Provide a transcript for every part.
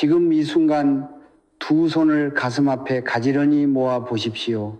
지금 이 순간 두 손을 가슴 앞에 가지런히 모아 보십시오.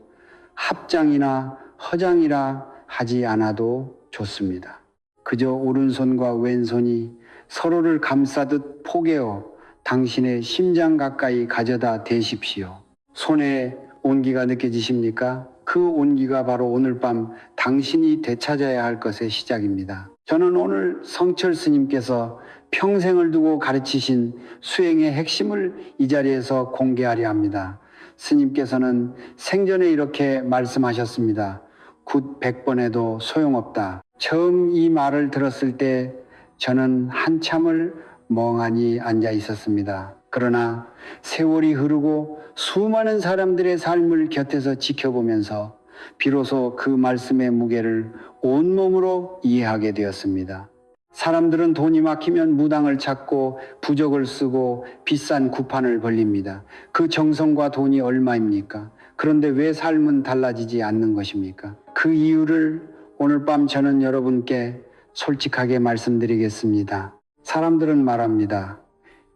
합장이나 허장이라 하지 않아도 좋습니다. 그저 오른손과 왼손이 서로를 감싸듯 포개어 당신의 심장 가까이 가져다 대십시오. 손에 온기가 느껴지십니까? 그 온기가 바로 오늘 밤 당신이 되찾아야 할 것의 시작입니다. 저는 오늘 성철 스님께서 평생을 두고 가르치신 수행의 핵심을 이 자리에서 공개하려 합니다. 스님께서는 생전에 이렇게 말씀하셨습니다. 굿 100번에도 소용없다. 처음 이 말을 들었을 때 저는 한참을 멍하니 앉아 있었습니다. 그러나 세월이 흐르고 수많은 사람들의 삶을 곁에서 지켜보면서 비로소 그 말씀의 무게를 온몸으로 이해하게 되었습니다. 사람들은 돈이 막히면 무당을 찾고 부적을 쓰고 비싼 구판을 벌립니다. 그 정성과 돈이 얼마입니까? 그런데 왜 삶은 달라지지 않는 것입니까? 그 이유를 오늘 밤 저는 여러분께 솔직하게 말씀드리겠습니다. 사람들은 말합니다.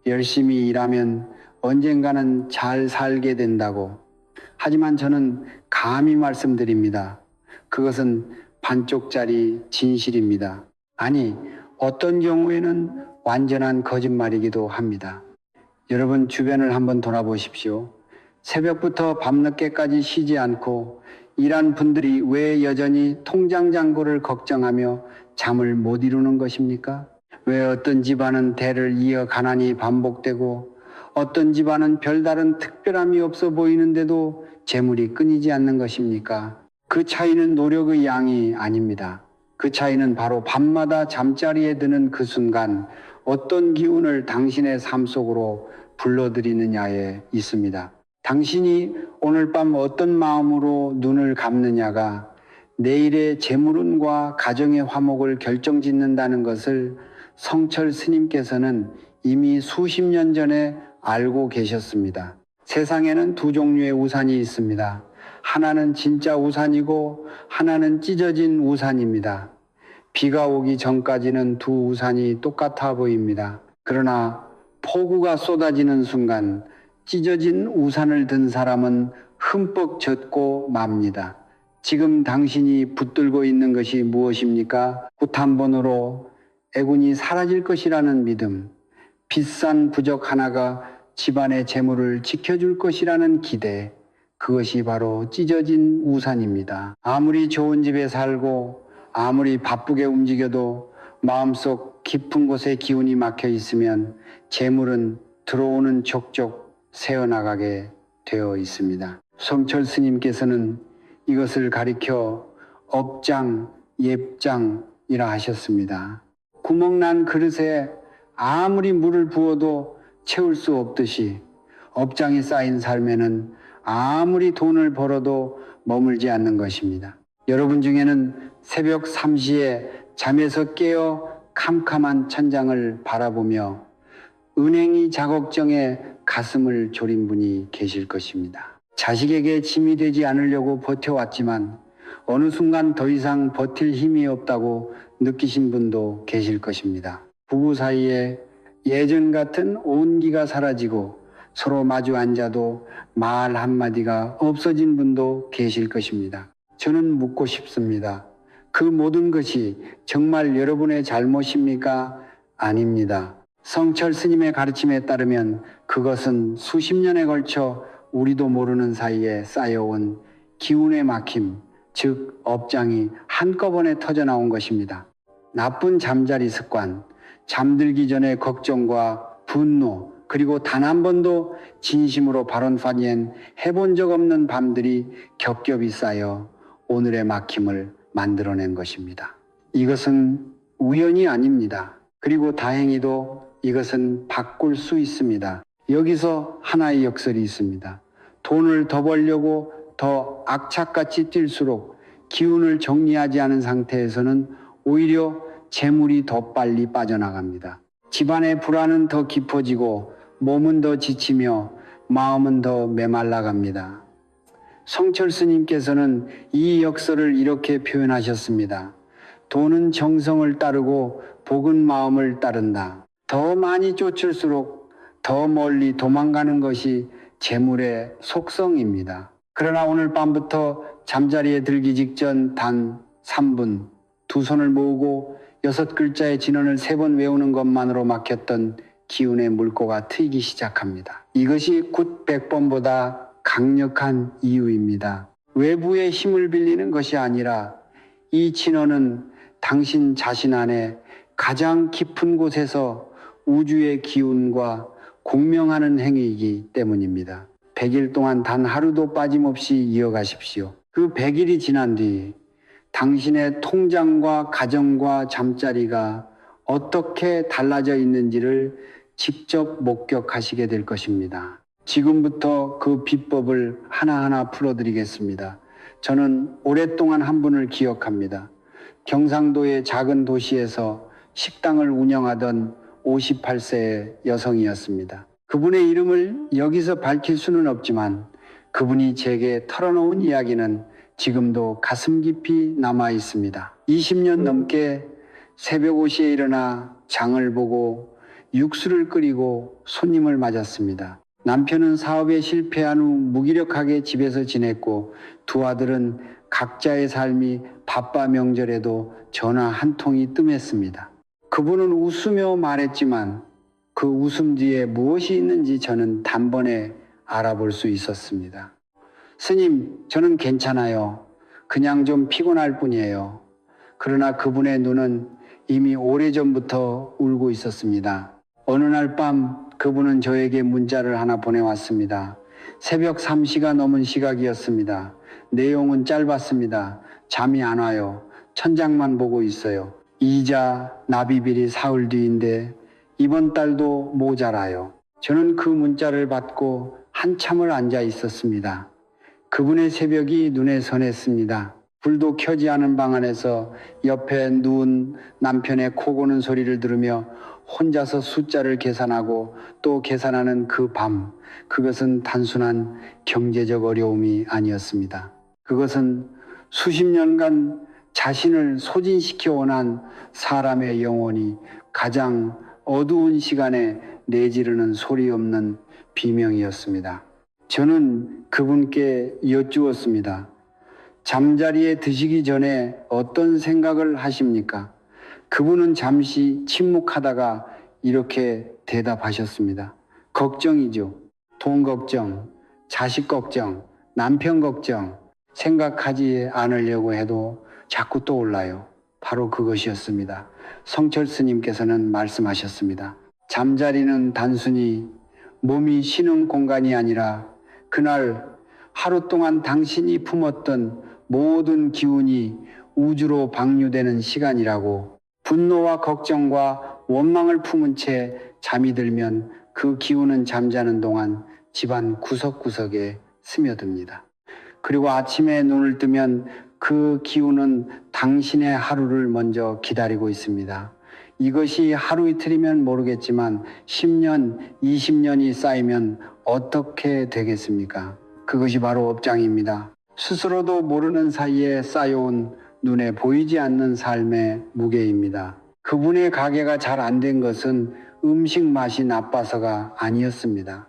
열심히 일하면 언젠가는 잘 살게 된다고. 하지만 저는 감히 말씀드립니다. 그것은 반쪽짜리 진실입니다. 아니, 어떤 경우에는 완전한 거짓말이기도 합니다. 여러분 주변을 한번 돌아보십시오. 새벽부터 밤늦게까지 쉬지 않고 일한 분들이 왜 여전히 통장 잔고를 걱정하며 잠을 못 이루는 것입니까? 왜 어떤 집안은 대를 이어 가난이 반복되고 어떤 집안은 별다른 특별함이 없어 보이는데도 재물이 끊이지 않는 것입니까? 그 차이는 노력의 양이 아닙니다. 그 차이는 바로 밤마다 잠자리에 드는 그 순간 어떤 기운을 당신의 삶 속으로 불러들이느냐에 있습니다. 당신이 오늘 밤 어떤 마음으로 눈을 감느냐가 내일의 재물운과 가정의 화목을 결정짓는다는 것을 성철 스님께서는 이미 수십 년 전에 알고 계셨습니다. 세상에는 두 종류의 우산이 있습니다. 하나는 진짜 우산이고 하나는 찢어진 우산입니다. 비가 오기 전까지는 두 우산이 똑같아 보입니다. 그러나 폭우가 쏟아지는 순간 찢어진 우산을 든 사람은 흠뻑 젖고 맙니다. 지금 당신이 붙들고 있는 것이 무엇입니까? 굿 한 번으로 애군이 사라질 것이라는 믿음, 비싼 부적 하나가 집안의 재물을 지켜줄 것이라는 기대, 그것이 바로 찢어진 우산입니다. 아무리 좋은 집에 살고 아무리 바쁘게 움직여도 마음속 깊은 곳에 기운이 막혀 있으면 재물은 들어오는 족족 새어나가게 되어 있습니다. 성철 스님께서는 이것을 가리켜 업장, 옙장이라 하셨습니다. 구멍난 그릇에 아무리 물을 부어도 채울 수 없듯이 업장이 쌓인 삶에는 아무리 돈을 벌어도 머물지 않는 것입니다. 여러분 중에는 새벽 3시에 잠에서 깨어 캄캄한 천장을 바라보며 은행이 자걱정에 가슴을 졸인 분이 계실 것입니다. 자식에게 짐이 되지 않으려고 버텨왔지만 어느 순간 더 이상 버틸 힘이 없다고 느끼신 분도 계실 것입니다. 부부 사이에 예전 같은 온기가 사라지고 서로 마주 앉아도 말 한마디가 없어진 분도 계실 것입니다. 저는 묻고 싶습니다. 그 모든 것이 정말 여러분의 잘못입니까? 아닙니다. 성철 스님의 가르침에 따르면 그것은 수십 년에 걸쳐 우리도 모르는 사이에 쌓여온 기운의 막힘, 즉 업장이 한꺼번에 터져나온 것입니다. 나쁜 잠자리 습관, 잠들기 전에 걱정과 분노, 그리고 단 한 번도 진심으로 발언하기엔 해본 적 없는 밤들이 겹겹이 쌓여 오늘의 막힘을 만들어낸 것입니다. 이것은 우연이 아닙니다. 그리고 다행히도 이것은 바꿀 수 있습니다. 여기서 하나의 역설이 있습니다. 돈을 더 벌려고 더 악착같이 뛸수록 기운을 정리하지 않은 상태에서는 오히려 재물이 더 빨리 빠져나갑니다. 집안의 불안은 더 깊어지고 몸은 더 지치며 마음은 더 메말라갑니다. 성철 스님께서는 이 역설을 이렇게 표현하셨습니다. 돈은 정성을 따르고 복은 마음을 따른다. 더 많이 쫓을수록 더 멀리 도망가는 것이 재물의 속성입니다. 그러나 오늘 밤부터 잠자리에 들기 직전 단 3분 두 손을 모으고 6글자의 진언을 3번 외우는 것만으로 막혔던 기운의 물꼬가 트이기 시작합니다. 이것이 굿 100번보다 강력한 이유입니다. 외부의 힘을 빌리는 것이 아니라 이 진언은 당신 자신 안에 가장 깊은 곳에서 우주의 기운과 공명하는 행위이기 때문입니다. 100일 동안 단 하루도 빠짐없이 이어가십시오. 그 100일이 지난 뒤 당신의 통장과 가정과 잠자리가 어떻게 달라져 있는지를 직접 목격하시게 될 것입니다. 지금부터 그 비법을 하나하나 풀어드리겠습니다. 저는 오랫동안 한 분을 기억합니다. 경상도의 작은 도시에서 식당을 운영하던 58세의 여성이었습니다. 그분의 이름을 여기서 밝힐 수는 없지만 그분이 제게 털어놓은 이야기는 지금도 가슴 깊이 남아 있습니다. 20년 넘게 새벽 5시에 일어나 장을 보고 육수를 끓이고 손님을 맞았습니다. 남편은 사업에 실패한 후 무기력하게 집에서 지냈고 두 아들은 각자의 삶이 바빠 명절에도 전화 한 통이 뜸했습니다. 그분은 웃으며 말했지만 그 웃음 뒤에 무엇이 있는지 저는 단번에 알아볼 수 있었습니다. 스님, 저는 괜찮아요. 그냥 좀 피곤할 뿐이에요. 그러나 그분의 눈은 이미 오래전부터 울고 있었습니다. 어느 날 밤 그분은 저에게 문자를 하나 보내왔습니다. 새벽 3시가 넘은 시각이었습니다. 내용은 짧았습니다. 잠이 안 와요. 천장만 보고 있어요. 이자, 납입일이 사흘 뒤인데 이번 달도 모자라요. 저는 그 문자를 받고 한참을 앉아 있었습니다. 그분의 새벽이 눈에 선했습니다. 불도 켜지 않은 방 안에서 옆에 누운 남편의 코 고는 소리를 들으며 혼자서 숫자를 계산하고 또 계산하는 그 밤, 그것은 단순한 경제적 어려움이 아니었습니다. 그것은 수십 년간 자신을 소진시켜 원한 사람의 영혼이 가장 어두운 시간에 내지르는 소리 없는 비명이었습니다. 저는 그분께 여쭈었습니다. 잠자리에 드시기 전에 어떤 생각을 하십니까? 그분은 잠시 침묵하다가 이렇게 대답하셨습니다. 걱정이죠. 돈 걱정, 자식 걱정, 남편 걱정. 생각하지 않으려고 해도 자꾸 떠올라요. 바로 그것이었습니다. 성철 스님께서는 말씀하셨습니다. 잠자리는 단순히 몸이 쉬는 공간이 아니라 그날 하루 동안 당신이 품었던 모든 기운이 우주로 방류되는 시간이라고. 분노와 걱정과 원망을 품은 채 잠이 들면 그 기운은 잠자는 동안 집안 구석구석에 스며듭니다. 그리고 아침에 눈을 뜨면 그 기운은 당신의 하루를 먼저 기다리고 있습니다. 이것이 하루 이틀이면 모르겠지만 10년, 20년이 쌓이면 어떻게 되겠습니까? 그것이 바로 업장입니다. 스스로도 모르는 사이에 쌓여온 눈에 보이지 않는 삶의 무게입니다. 그분의 가게가 잘 안 된 것은 음식 맛이 나빠서가 아니었습니다.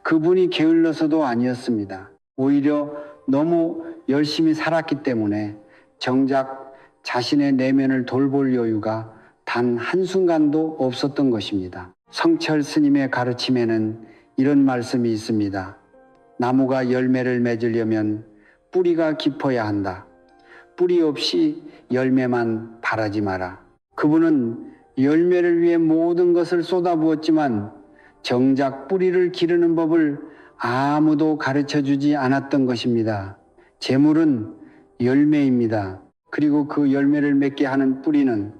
그분이 게을러서도 아니었습니다. 오히려 너무 열심히 살았기 때문에 정작 자신의 내면을 돌볼 여유가 단 한순간도 없었던 것입니다. 성철 스님의 가르침에는 이런 말씀이 있습니다. 나무가 열매를 맺으려면 뿌리가 깊어야 한다. 뿌리 없이 열매만 바라지 마라. 그분은 열매를 위해 모든 것을 쏟아부었지만 정작 뿌리를 기르는 법을 아무도 가르쳐주지 않았던 것입니다. 재물은 열매입니다. 그리고 그 열매를 맺게 하는 뿌리는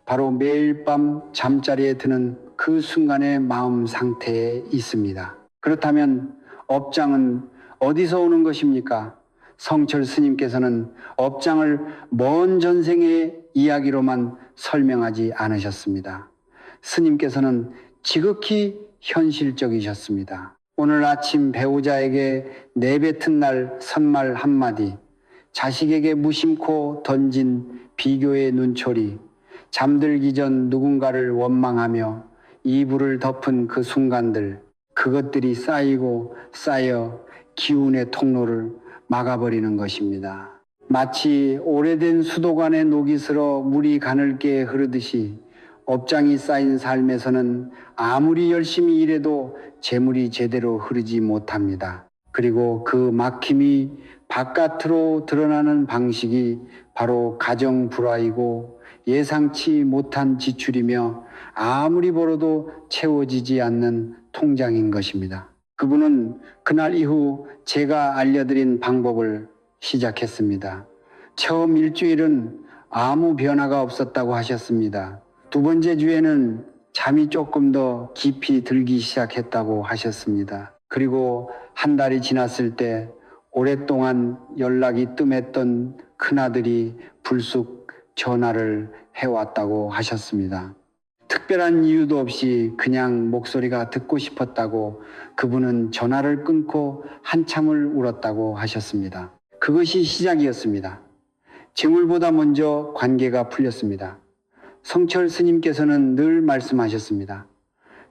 바로 매일 밤 잠자리에 드는 그 순간의 마음 상태에 있습니다. 그렇다면 업장은 어디서 오는 것입니까? 성철 스님께서는 업장을 먼 전생의 이야기로만 설명하지 않으셨습니다. 스님께서는 지극히 현실적이셨습니다. 오늘 아침 배우자에게 내뱉은 날 선말 한마디, 자식에게 무심코 던진 비교의 눈초리, 잠들기 전 누군가를 원망하며 이불을 덮은 그 순간들, 그것들이 쌓이고 쌓여 기운의 통로를 막아버리는 것입니다. 마치 오래된 수도관에 녹이 슬어 물이 가늘게 흐르듯이 업장이 쌓인 삶에서는 아무리 열심히 일해도 재물이 제대로 흐르지 못합니다. 그리고 그 막힘이 바깥으로 드러나는 방식이 바로 가정 불화이고 예상치 못한 지출이며 아무리 벌어도 채워지지 않는 통장인 것입니다. 그분은 그날 이후 제가 알려드린 방법을 시작했습니다. 처음 일주일은 아무 변화가 없었다고 하셨습니다. 두 번째 주에는 잠이 조금 더 깊이 들기 시작했다고 하셨습니다. 그리고 한 달이 지났을 때 오랫동안 연락이 뜸했던 큰아들이 불쑥 전화를 해왔다고 하셨습니다. 특별한 이유도 없이 그냥 목소리가 듣고 싶었다고 그분은 전화를 끊고 한참을 울었다고 하셨습니다. 그것이 시작이었습니다. 재물보다 먼저 관계가 풀렸습니다. 성철 스님께서는 늘 말씀하셨습니다.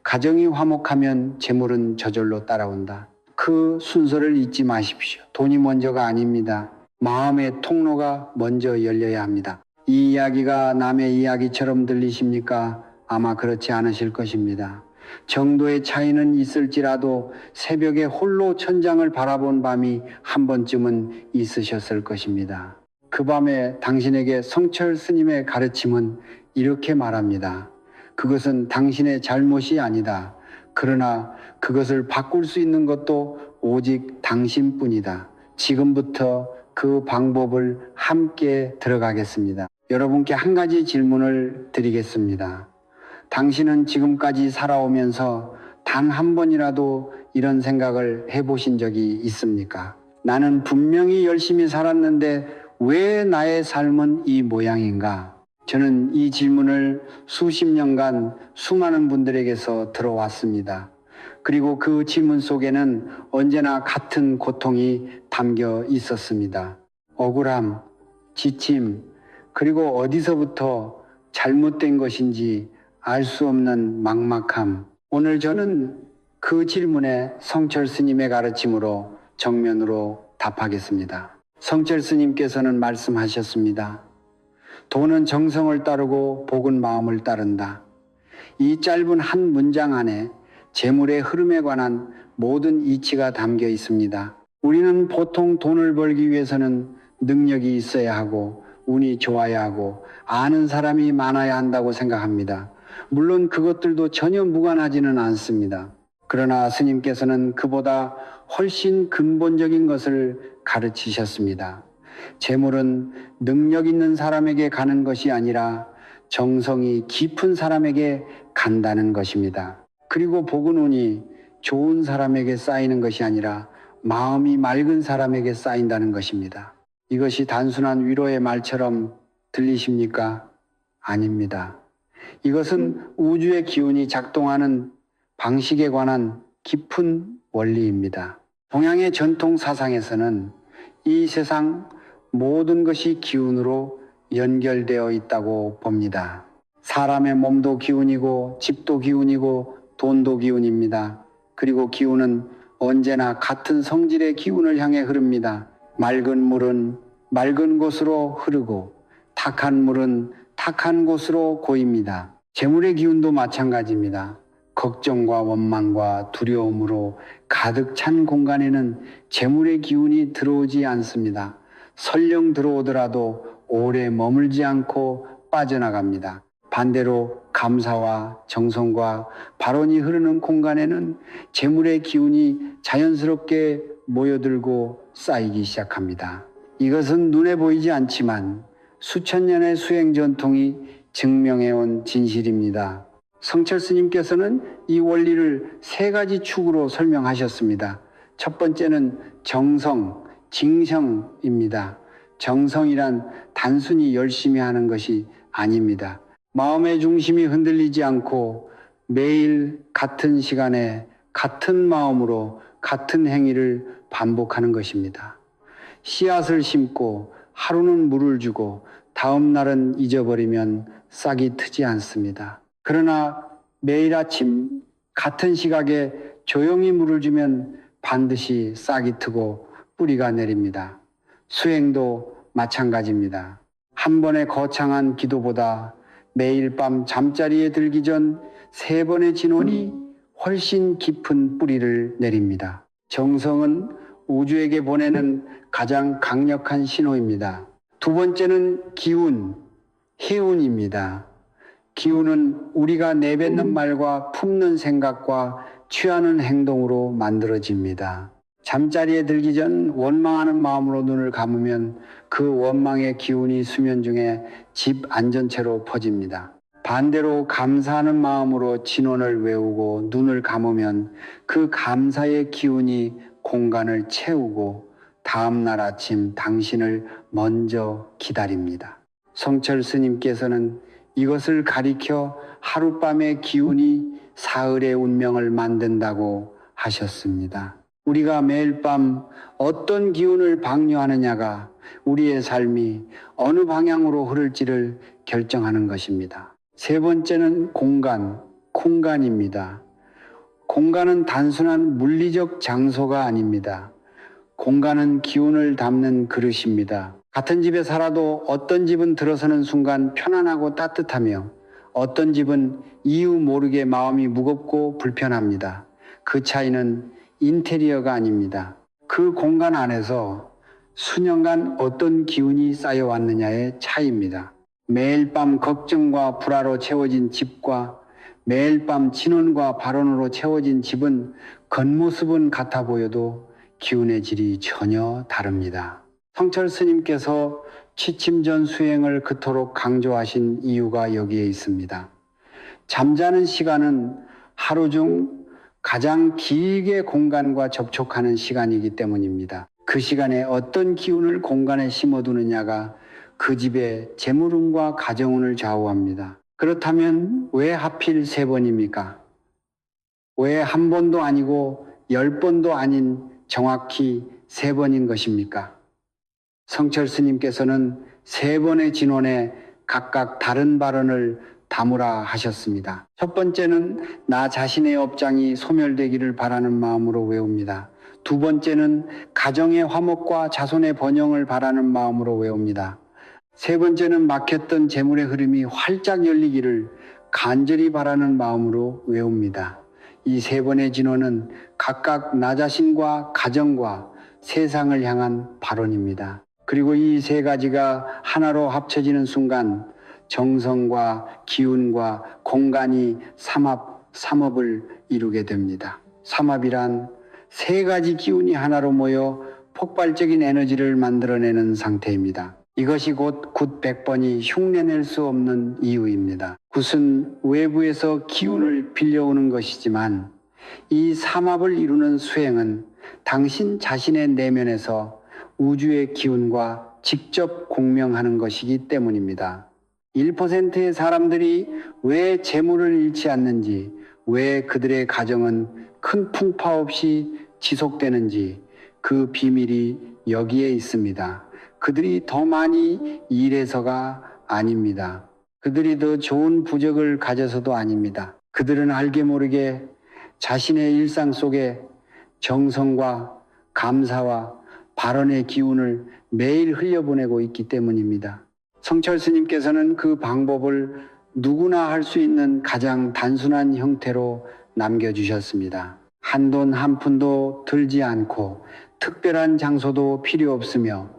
가정이 화목하면 재물은 저절로 따라온다. 그 순서를 잊지 마십시오. 돈이 먼저가 아닙니다. 마음의 통로가 먼저 열려야 합니다. 이 이야기가 남의 이야기처럼 들리십니까? 아마 그렇지 않으실 것입니다. 정도의 차이는 있을지라도 새벽에 홀로 천장을 바라본 밤이 한 번쯤은 있으셨을 것입니다. 그 밤에 당신에게 성철 스님의 가르침은 이렇게 말합니다. 그것은 당신의 잘못이 아니다. 그러나 그것을 바꿀 수 있는 것도 오직 당신뿐이다. 지금부터 그 방법을 함께 들어가겠습니다. 여러분께 한 가지 질문을 드리겠습니다. 당신은 지금까지 살아오면서 단 한 번이라도 이런 생각을 해보신 적이 있습니까? 나는 분명히 열심히 살았는데 왜 나의 삶은 이 모양인가? 저는 이 질문을 수십 년간 수많은 분들에게서 들어왔습니다. 그리고 그 질문 속에는 언제나 같은 고통이 담겨 있었습니다. 억울함, 지침, 그리고 어디서부터 잘못된 것인지 알 수 없는 막막함. 오늘 저는 그 질문에 성철 스님의 가르침으로 정면으로 답하겠습니다. 성철 스님께서는 말씀하셨습니다. 돈은 정성을 따르고 복은 마음을 따른다. 이 짧은 한 문장 안에 재물의 흐름에 관한 모든 이치가 담겨 있습니다. 우리는 보통 돈을 벌기 위해서는 능력이 있어야 하고 운이 좋아야 하고 아는 사람이 많아야 한다고 생각합니다. 물론 그것들도 전혀 무관하지는 않습니다. 그러나 스님께서는 그보다 훨씬 근본적인 것을 가르치셨습니다. 재물은 능력 있는 사람에게 가는 것이 아니라 정성이 깊은 사람에게 간다는 것입니다. 그리고 복은 운이 좋은 사람에게 쌓이는 것이 아니라 마음이 맑은 사람에게 쌓인다는 것입니다. 이것이 단순한 위로의 말처럼 들리십니까? 아닙니다. 이것은 우주의 기운이 작동하는 방식에 관한 깊은 원리입니다. 동양의 전통 사상에서는 이 세상 모든 것이 기운으로 연결되어 있다고 봅니다. 사람의 몸도 기운이고 집도 기운이고 돈도 기운입니다. 그리고 기운은 언제나 같은 성질의 기운을 향해 흐릅니다. 맑은 물은 맑은 곳으로 흐르고 탁한 물은 탁한 곳으로 고입니다. 재물의 기운도 마찬가지입니다. 걱정과 원망과 두려움으로 가득 찬 공간에는 재물의 기운이 들어오지 않습니다. 설령 들어오더라도 오래 머물지 않고 빠져나갑니다. 반대로 감사와 정성과 발언이 흐르는 공간에는 재물의 기운이 자연스럽게 모여들고 쌓이기 시작합니다. 이것은 눈에 보이지 않지만 수천 년의 수행 전통이 증명해온 진실입니다. 성철 스님께서는 이 원리를 세 가지 축으로 설명하셨습니다. 첫 번째는 정성, 징성입니다. 정성이란 단순히 열심히 하는 것이 아닙니다. 마음의 중심이 흔들리지 않고 매일 같은 시간에 같은 마음으로 같은 행위를 반복하는 것입니다. 씨앗을 심고 하루는 물을 주고 다음 날은 잊어버리면 싹이 트지 않습니다. 그러나 매일 아침 같은 시각에 조용히 물을 주면 반드시 싹이 트고 뿌리가 내립니다. 수행도 마찬가지입니다. 한 번의 거창한 기도보다 매일 밤 잠자리에 들기 전 3번의 진원이 훨씬 깊은 뿌리를 내립니다. 정성은 우주에게 보내는 가장 강력한 신호입니다. 두 번째는 기운, 해운입니다. 기운은 우리가 내뱉는 말과 품는 생각과 취하는 행동으로 만들어집니다. 잠자리에 들기 전 원망하는 마음으로 눈을 감으면 그 원망의 기운이 수면 중에 집 안전체로 퍼집니다. 반대로 감사하는 마음으로 진원을 외우고 눈을 감으면 그 감사의 기운이 공간을 채우고 다음날 아침 당신을 먼저 기다립니다. 성철 스님께서는 이것을 가리켜 하룻밤의 기운이 사흘의 운명을 만든다고 하셨습니다. 우리가 매일 밤 어떤 기운을 방류하느냐가 우리의 삶이 어느 방향으로 흐를지를 결정하는 것입니다. 세 번째는 공간,空間입니다. 공간은 단순한 물리적 장소가 아닙니다. 공간은 기운을 담는 그릇입니다. 같은 집에 살아도 어떤 집은 들어서는 순간 편안하고 따뜻하며 어떤 집은 이유 모르게 마음이 무겁고 불편합니다. 그 차이는 인테리어가 아닙니다. 그 공간 안에서 수년간 어떤 기운이 쌓여왔느냐의 차이입니다. 매일 밤 걱정과 불화로 채워진 집과 매일 밤 진원과 발언으로 채워진 집은 겉모습은 같아 보여도 기운의 질이 전혀 다릅니다. 성철 스님께서 취침전 수행을 그토록 강조하신 이유가 여기에 있습니다. 잠자는 시간은 하루 중 가장 길게 공간과 접촉하는 시간이기 때문입니다. 그 시간에 어떤 기운을 공간에 심어두느냐가 그 집의 재물운과 가정운을 좌우합니다. 그렇다면 왜 하필 3번입니까? 왜 한 번도 아니고 10번도 아닌 정확히 3번인 것입니까? 성철 스님께서는 3번의 진원에 각각 다른 발언을 담으라 하셨습니다. 첫 번째는 나 자신의 업장이 소멸되기를 바라는 마음으로 외웁니다. 두 번째는 가정의 화목과 자손의 번영을 바라는 마음으로 외웁니다. 세 번째는 막혔던 재물의 흐름이 활짝 열리기를 간절히 바라는 마음으로 외웁니다. 이 3번의 진원은 각각 나 자신과 가정과 세상을 향한 발언입니다. 그리고 이 3가지가 하나로 합쳐지는 순간 정성과 기운과 공간이 삼합을 이루게 됩니다. 삼합이란 3가지 기운이 하나로 모여 폭발적인 에너지를 만들어내는 상태입니다. 이것이 곧 굿 100번이 흉내낼 수 없는 이유입니다. 굿은 외부에서 기운을 빌려오는 것이지만 이 삼합을 이루는 수행은 당신 자신의 내면에서 우주의 기운과 직접 공명하는 것이기 때문입니다. 1%의 사람들이 왜 재물을 잃지 않는지, 왜 그들의 가정은 큰 풍파 없이 지속되는지 그 비밀이 여기에 있습니다. 그들이 더 많이 일해서가 아닙니다. 그들이 더 좋은 부적을 가져서도 아닙니다. 그들은 알게 모르게 자신의 일상 속에 정성과 감사와 발언의 기운을 매일 흘려보내고 있기 때문입니다. 성철 스님께서는 그 방법을 누구나 할 수 있는 가장 단순한 형태로 남겨주셨습니다. 한돈 한 푼도 들지 않고 특별한 장소도 필요 없으며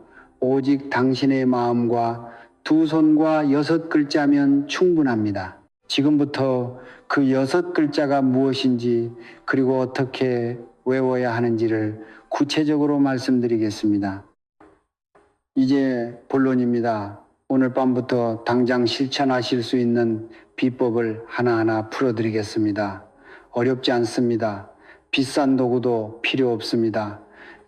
오직 당신의 마음과 2손과 6글자면 충분합니다. 지금부터 그 6글자가 무엇인지 그리고 어떻게 외워야 하는지를 구체적으로 말씀드리겠습니다. 이제 본론입니다. 오늘 밤부터 당장 실천하실 수 있는 비법을 하나하나 풀어드리겠습니다. 어렵지 않습니다. 비싼 도구도 필요 없습니다.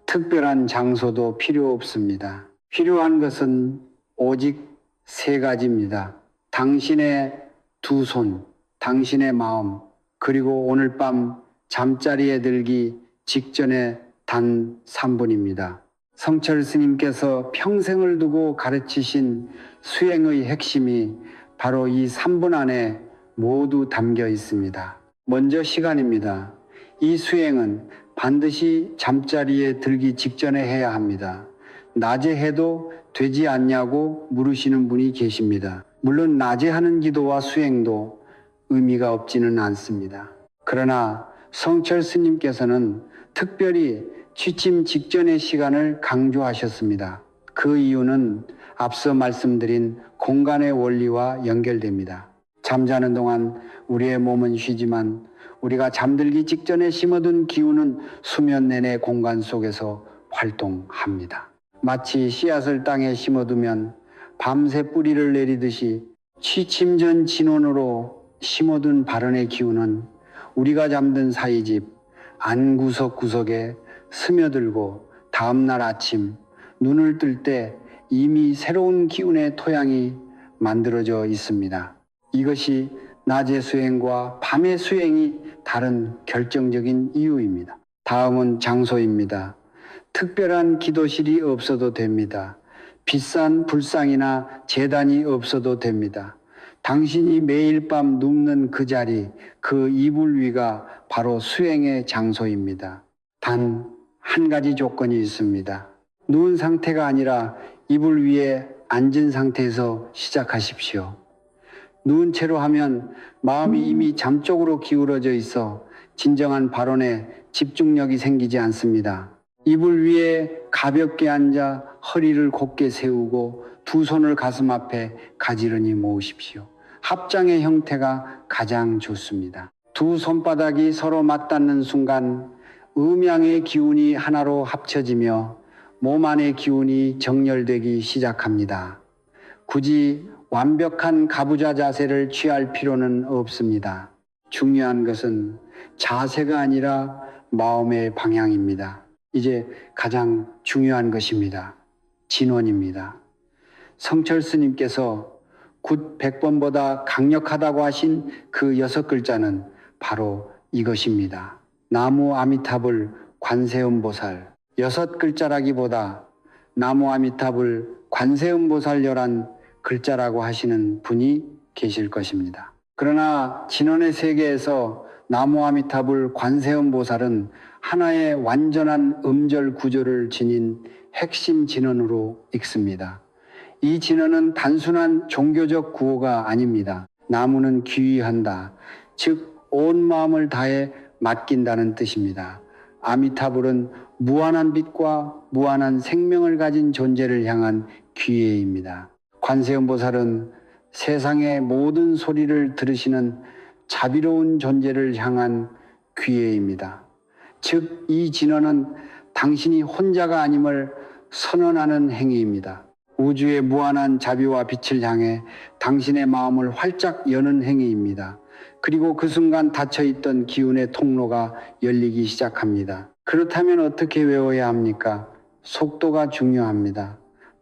특별한 장소도 필요 없습니다. 필요한 것은 오직 3가지입니다. 당신의 2손, 당신의 마음, 그리고 오늘 밤 잠자리에 들기 직전에 단 3분입니다. 성철 스님께서 평생을 두고 가르치신 수행의 핵심이 바로 이 3분 안에 모두 담겨 있습니다. 먼저 시간입니다. 이 수행은 반드시 잠자리에 들기 직전에 해야 합니다. 낮에 해도 되지 않냐고 물으시는 분이 계십니다. 물론 낮에 하는 기도와 수행도 의미가 없지는 않습니다. 그러나 성철 스님께서는 특별히 취침 직전의 시간을 강조하셨습니다. 그 이유는 앞서 말씀드린 공간의 원리와 연결됩니다. 잠자는 동안 우리의 몸은 쉬지만 우리가 잠들기 직전에 심어둔 기운은 수면 내내 공간 속에서 활동합니다. 마치 씨앗을 땅에 심어두면 밤새 뿌리를 내리듯이 취침 전 진원으로 심어둔 발언의 기운은 우리가 잠든 사이집 안 구석구석에 스며들고 다음날 아침 눈을 뜰 때 이미 새로운 기운의 토양이 만들어져 있습니다. 이것이 낮의 수행과 밤의 수행이 다른 결정적인 이유입니다. 다음은 장소입니다. 특별한 기도실이 없어도 됩니다. 비싼 불상이나 제단이 없어도 됩니다. 당신이 매일 밤 눕는 그 자리, 그 이불 위가 바로 수행의 장소입니다. 단 한 가지 조건이 있습니다. 누운 상태가 아니라 이불 위에 앉은 상태에서 시작하십시오. 누운 채로 하면 마음이 이미 잠 쪽으로 기울어져 있어 진정한 발언에 집중력이 생기지 않습니다. 이불 위에 가볍게 앉아 허리를 곧게 세우고 두 손을 가슴 앞에 가지런히 모으십시오. 합장의 형태가 가장 좋습니다. 두 손바닥이 서로 맞닿는 순간 음양의 기운이 하나로 합쳐지며 몸 안의 기운이 정렬되기 시작합니다. 굳이 완벽한 가부좌 자세를 취할 필요는 없습니다. 중요한 것은 자세가 아니라 마음의 방향입니다. 이제 가장 중요한 것입니다. 진원입니다. 성철 스님께서 굿 100번보다 강력하다고 하신 그 6글자는 바로 이것입니다. 나무 아미타불 관세음보살. 6글자라기보다 나무 아미타불 관세음보살여란 글자라고 하시는 분이 계실 것입니다. 그러나 진원의 세계에서 나무 아미타불 관세음보살은 하나의 완전한 음절 구조를 지닌 핵심 진원으로 읽습니다. 이 진원은 단순한 종교적 구호가 아닙니다. 나무는 귀의한다. 즉 온 마음을 다해 맡긴다는 뜻입니다. 아미타불은 무한한 빛과 무한한 생명을 가진 존재를 향한 귀의입니다. 관세음보살은 세상의 모든 소리를 들으시는 자비로운 존재를 향한 귀의입니다. 즉, 이 진원은 당신이 혼자가 아님을 선언하는 행위입니다. 우주의 무한한 자비와 빛을 향해 당신의 마음을 활짝 여는 행위입니다. 그리고 그 순간 닫혀있던 기운의 통로가 열리기 시작합니다. 그렇다면 어떻게 외워야 합니까? 속도가 중요합니다.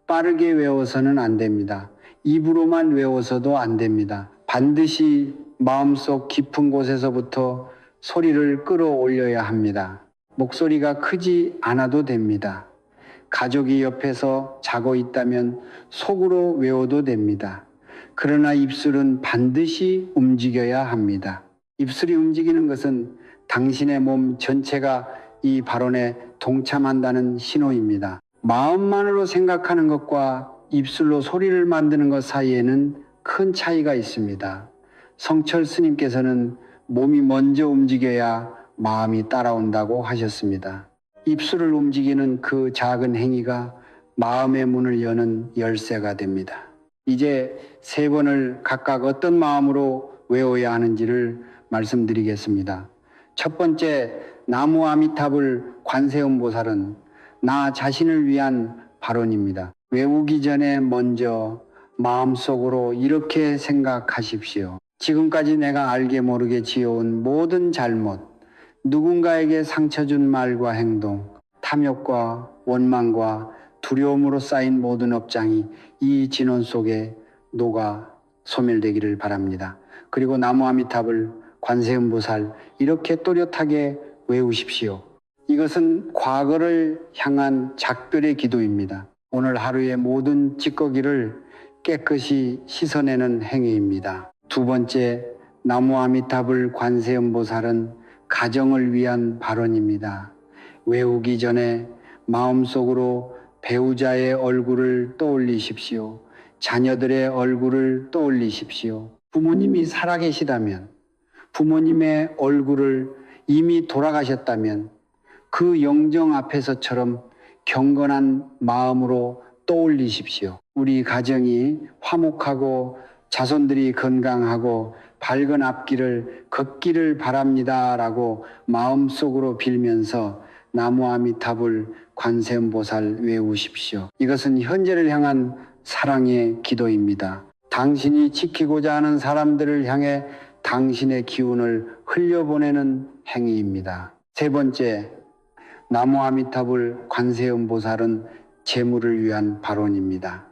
빠르게 외워서는 안 됩니다. 입으로만 외워서도 안 됩니다. 반드시 마음속 깊은 곳에서부터 소리를 끌어올려야 합니다. 목소리가 크지 않아도 됩니다. 가족이 옆에서 자고 있다면 속으로 외워도 됩니다. 그러나 입술은 반드시 움직여야 합니다. 입술이 움직이는 것은 당신의 몸 전체가 이 발언에 동참한다는 신호입니다. 마음만으로 생각하는 것과 입술로 소리를 만드는 것 사이에는 큰 차이가 있습니다. 성철 스님께서는 몸이 먼저 움직여야 마음이 따라온다고 하셨습니다. 입술을 움직이는 그 작은 행위가 마음의 문을 여는 열쇠가 됩니다. 이제 3번을 각각 어떤 마음으로 외워야 하는지를 말씀드리겠습니다. 첫 번째, 나무 아미타불 관세음보살은 나 자신을 위한 발언입니다. 외우기 전에 먼저 마음속으로 이렇게 생각하십시오. 지금까지 내가 알게 모르게 지어온 모든 잘못, 누군가에게 상처 준 말과 행동, 탐욕과 원망과 두려움으로 쌓인 모든 업장이 이 진원 속에 녹아 소멸되기를 바랍니다. 그리고 나무 아미타불 관세음보살 이렇게 또렷하게 외우십시오. 이것은 과거를 향한 작별의 기도입니다. 오늘 하루의 모든 찌꺼기를 깨끗이 씻어내는 행위입니다. 두 번째, 나무 아미타불 관세음보살은 가정을 위한 발언입니다. 외우기 전에 마음속으로 배우자의 얼굴을 떠올리십시오. 자녀들의 얼굴을 떠올리십시오. 부모님이 살아계시다면, 부모님의 얼굴을 이미 돌아가셨다면 그 영정 앞에서처럼 경건한 마음으로 떠올리십시오. 우리 가정이 화목하고 자손들이 건강하고 밝은 앞길을 걷기를 바랍니다라고 마음속으로 빌면서 나무아미타불 관세음보살 외우십시오. 이것은 현재를 향한 사랑의 기도입니다. 당신이 지키고자 하는 사람들을 향해 당신의 기운을 흘려보내는 행위입니다. 세 번째, 나무아미타불 관세음보살은 재물을 위한 발언입니다.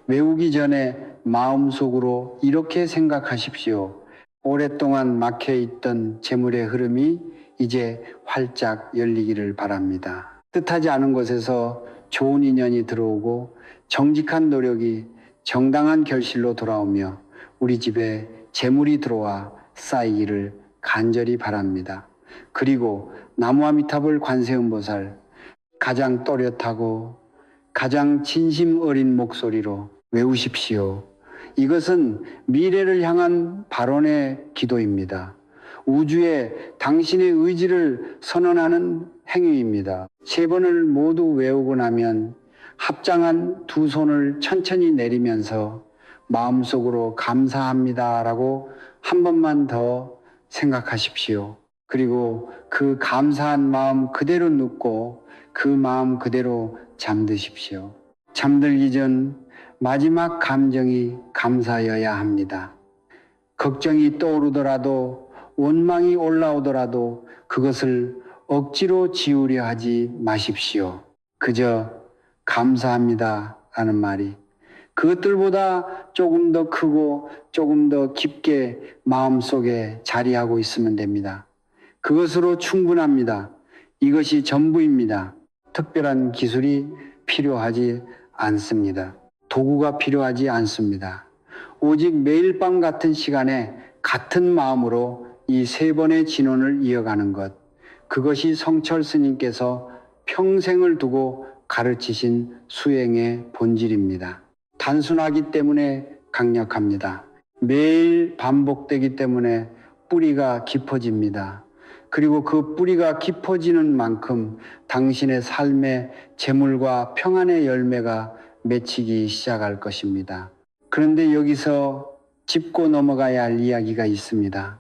외우기 전에 마음속으로 이렇게 생각하십시오. 오랫동안 막혀있던 재물의 흐름이 이제 활짝 열리기를 바랍니다. 뜻하지 않은 곳에서 좋은 인연이 들어오고 정직한 노력이 정당한 결실로 돌아오며 우리 집에 재물이 들어와 쌓이기를 간절히 바랍니다. 그리고 나무아미타불 관세음보살, 가장 또렷하고 가장 진심 어린 목소리로 외우십시오. 이것은 미래를 향한 발언의 기도입니다. 우주에 당신의 의지를 선언하는 행위입니다. 세 번을 모두 외우고 나면 합장한 두 손을 천천히 내리면서 마음속으로 감사합니다라고 한 번만 더 생각하십시오. 그리고 그 감사한 마음 그대로 눕고 그 마음 그대로 잠드십시오. 잠들기 전 마지막 감정이 감사여야 합니다. 걱정이 떠오르더라도 원망이 올라오더라도 그것을 억지로 지우려 하지 마십시오. 그저 감사합니다 라는 말이 그것들보다 조금 더 크고 조금 더 깊게 마음속에 자리하고 있으면 됩니다. 그것으로 충분합니다. 이것이 전부입니다. 특별한 기술이 필요하지 않습니다. 도구가 필요하지 않습니다. 오직 매일 밤 같은 시간에 같은 마음으로 이 세 번의 진원을 이어가는 것, 그것이 성철 스님께서 평생을 두고 가르치신 수행의 본질입니다. 단순하기 때문에 강력합니다. 매일 반복되기 때문에 뿌리가 깊어집니다. 그리고 그 뿌리가 깊어지는 만큼 당신의 삶의 재물과 평안의 열매가 맺히기 시작할 것입니다. 그런데 여기서 짚고 넘어가야 할 이야기가 있습니다.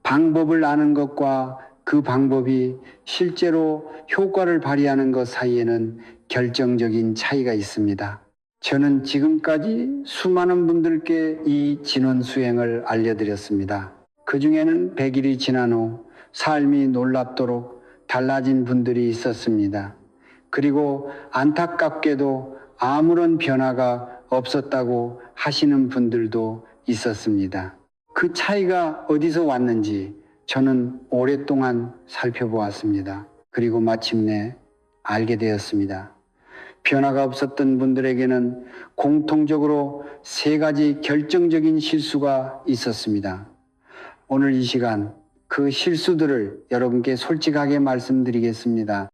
방법을 아는 것과 그 방법이 실제로 효과를 발휘하는 것 사이에는 결정적인 차이가 있습니다. 저는 지금까지 수많은 분들께 이 진원 수행을 알려드렸습니다. 그 중에는 100일이 지난 후 삶이 놀랍도록 달라진 분들이 있었습니다. 그리고 안타깝게도 아무런 변화가 없었다고 하시는 분들도 있었습니다. 그 차이가 어디서 왔는지 저는 오랫동안 살펴보았습니다. 그리고 마침내 알게 되었습니다. 변화가 없었던 분들에게는 공통적으로 세 가지 결정적인 실수가 있었습니다. 오늘 이 시간 그 실수들을 여러분께 솔직하게 말씀드리겠습니다.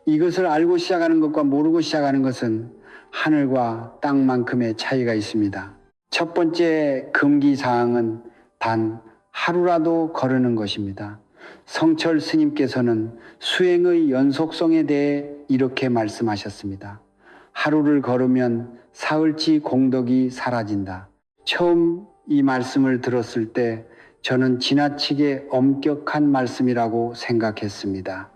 이것을 알고 시작하는 것과 모르고 시작하는 것은 하늘과 땅만큼의 차이가 있습니다. 첫 번째 금기사항은 단 하루라도 거르는 것입니다. 성철 스님께서는 수행의 연속성에 대해 이렇게 말씀하셨습니다. 하루를 걸으면 사흘치 공덕이 사라진다. 처음 이 말씀을 들었을 때 저는 지나치게 엄격한 말씀이라고 생각했습니다.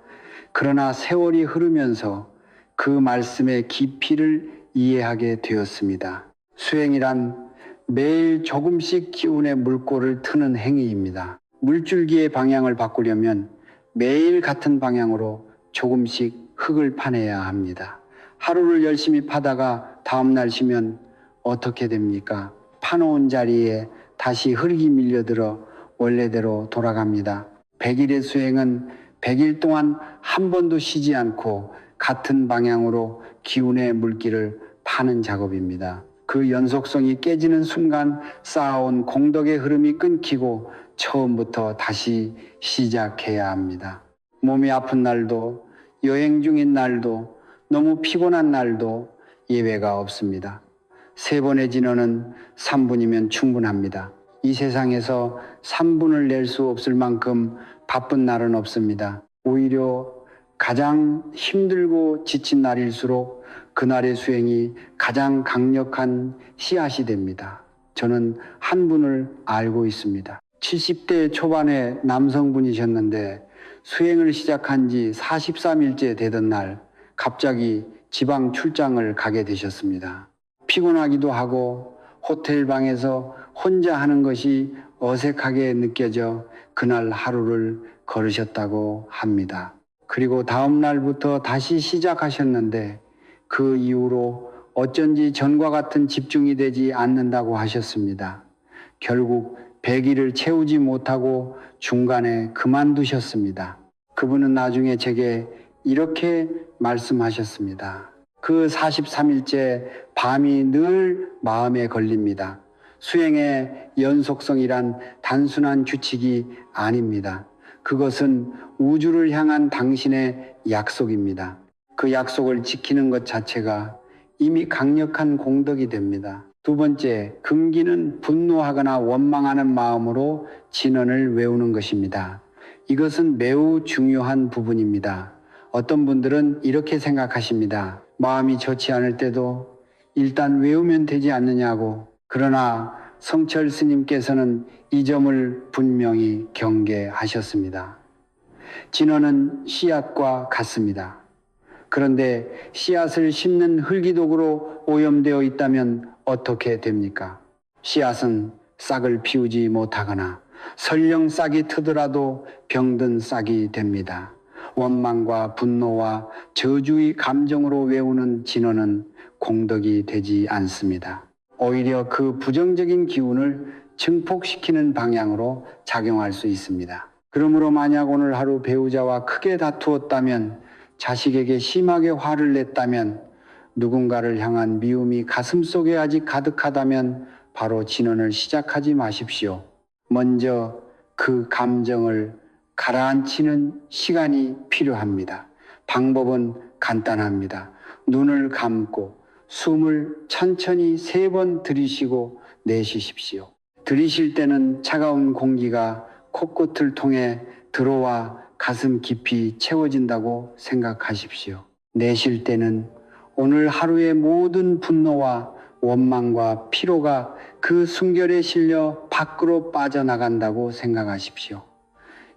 그러나 세월이 흐르면서 그 말씀의 깊이를 이해하게 되었습니다. 수행이란 매일 조금씩 기운의 물꼬를 트는 행위입니다. 물줄기의 방향을 바꾸려면 매일 같은 방향으로 조금씩 흙을 파내야 합니다. 하루를 열심히 파다가 다음날 쉬면 어떻게 됩니까? 파놓은 자리에 다시 흙이 밀려들어 원래대로 돌아갑니다. 100일의 수행은 100일 동안 한 번도 쉬지 않고 같은 방향으로 기운의 물길을 파는 작업입니다. 그 연속성이 깨지는 순간 쌓아온 공덕의 흐름이 끊기고 처음부터 다시 시작해야 합니다. 몸이 아픈 날도, 여행 중인 날도, 너무 피곤한 날도 예외가 없습니다. 3번의 진언은 3분이면 충분합니다. 이 세상에서 3분을 낼 수 없을 만큼 바쁜 날은 없습니다. 오히려 가장 힘들고 지친 날일수록 그날의 수행이 가장 강력한 씨앗이 됩니다. 저는 한 분을 알고 있습니다. 70대 초반의 남성분이셨는데 수행을 시작한 지 43일째 되던 날 갑자기 지방 출장을 가게 되셨습니다. 피곤하기도 하고 호텔 방에서 혼자 하는 것이 어색하게 느껴져 그날 하루를 걸으셨다고 합니다. 그리고 다음 날부터 다시 시작하셨는데 그 이후로 어쩐지 전과 같은 집중이 되지 않는다고 하셨습니다. 결국 100일을 채우지 못하고 중간에 그만두셨습니다. 그분은 나중에 제게 이렇게 말씀하셨습니다. 그 43일째 밤이 늘 마음에 걸립니다. 수행의 연속성이란 단순한 규칙이 아닙니다. 그것은 우주를 향한 당신의 약속입니다. 그 약속을 지키는 것 자체가 이미 강력한 공덕이 됩니다. 2번째, 금기는 분노하거나 원망하는 마음으로 진언을 외우는 것입니다. 이것은 매우 중요한 부분입니다. 어떤 분들은 이렇게 생각하십니다. 마음이 좋지 않을 때도 일단 외우면 되지 않느냐고. 그러나 성철 스님께서는 이 점을 분명히 경계하셨습니다. 진언은 씨앗과 같습니다. 그런데 씨앗을 심는 흙이독으로 오염되어 있다면 어떻게 됩니까? 씨앗은 싹을 피우지 못하거나 설령 싹이 트더라도 병든 싹이 됩니다. 원망과 분노와 저주의 감정으로 외우는 진언은 공덕이 되지 않습니다. 오히려 그 부정적인 기운을 증폭시키는 방향으로 작용할 수 있습니다. 그러므로 만약 오늘 하루 배우자와 크게 다투었다면, 자식에게 심하게 화를 냈다면, 누군가를 향한 미움이 가슴속에 아직 가득하다면 바로 진언을 시작하지 마십시오. 먼저 그 감정을 가라앉히는 시간이 필요합니다. 방법은 간단합니다. 눈을 감고 숨을 천천히 3번 들이쉬고 내쉬십시오. 들이쉴 때는 차가운 공기가 코끝을 통해 들어와 가슴 깊이 채워진다고 생각하십시오. 내쉴 때는 오늘 하루의 모든 분노와 원망과 피로가 그 숨결에 실려 밖으로 빠져나간다고 생각하십시오.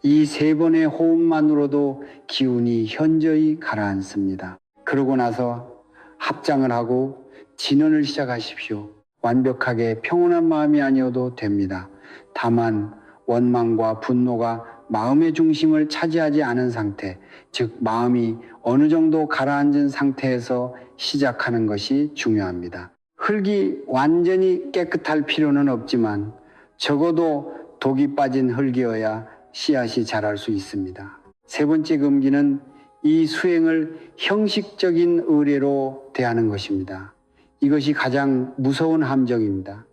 이 3번의 호흡만으로도 기운이 현저히 가라앉습니다. 그러고 나서 합장을 하고 진언을 시작하십시오. 완벽하게 평온한 마음이 아니어도 됩니다. 다만 원망과 분노가 마음의 중심을 차지하지 않은 상태, 즉 마음이 어느 정도 가라앉은 상태에서 시작하는 것이 중요합니다. 흙이 완전히 깨끗할 필요는 없지만 적어도 독이 빠진 흙이어야 씨앗이 자랄 수 있습니다. 3번째 금기는 이 수행을 형식적인 의례로 대하는 것입니다. 이것이 가장 무서운 함정입니다.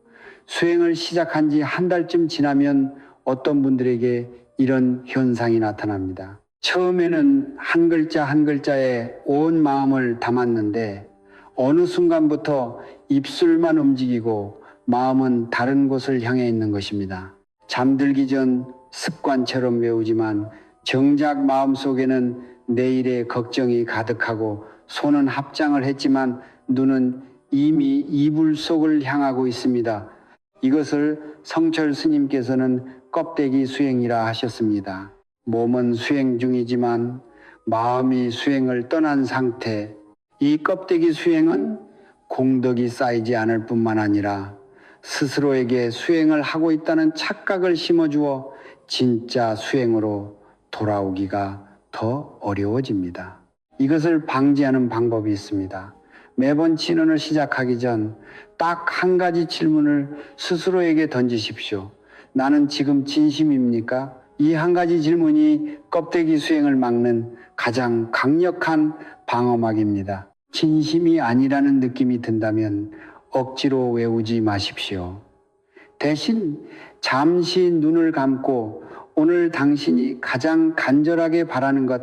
수행을 시작한 지 한 달쯤 지나면 어떤 분들에게 이런 현상이 나타납니다. 처음에는 한 글자 한 글자에 온 마음을 담았는데 어느 순간부터 입술만 움직이고 마음은 다른 곳을 향해 있는 것입니다. 잠들기 전 습관처럼 외우지만 정작 마음속에는 내일의 걱정이 가득하고 손은 합장을 했지만 눈은 이미 이불 속을 향하고 있습니다. 이것을 성철 스님께서는 껍데기 수행이라 하셨습니다. 몸은 수행 중이지만 마음이 수행을 떠난 상태, 이 껍데기 수행은 공덕이 쌓이지 않을 뿐만 아니라 스스로에게 수행을 하고 있다는 착각을 심어주어 진짜 수행으로 돌아오기가 더 어려워집니다. 이것을 방지하는 방법이 있습니다. 매번 진언을 시작하기 전 딱 한 가지 질문을 스스로에게 던지십시오. 나는 지금 진심입니까? 이 한 가지 질문이 껍데기 수행을 막는 가장 강력한 방어막입니다. 진심이 아니라는 느낌이 든다면 억지로 외우지 마십시오. 대신 잠시 눈을 감고 오늘 당신이 가장 간절하게 바라는 것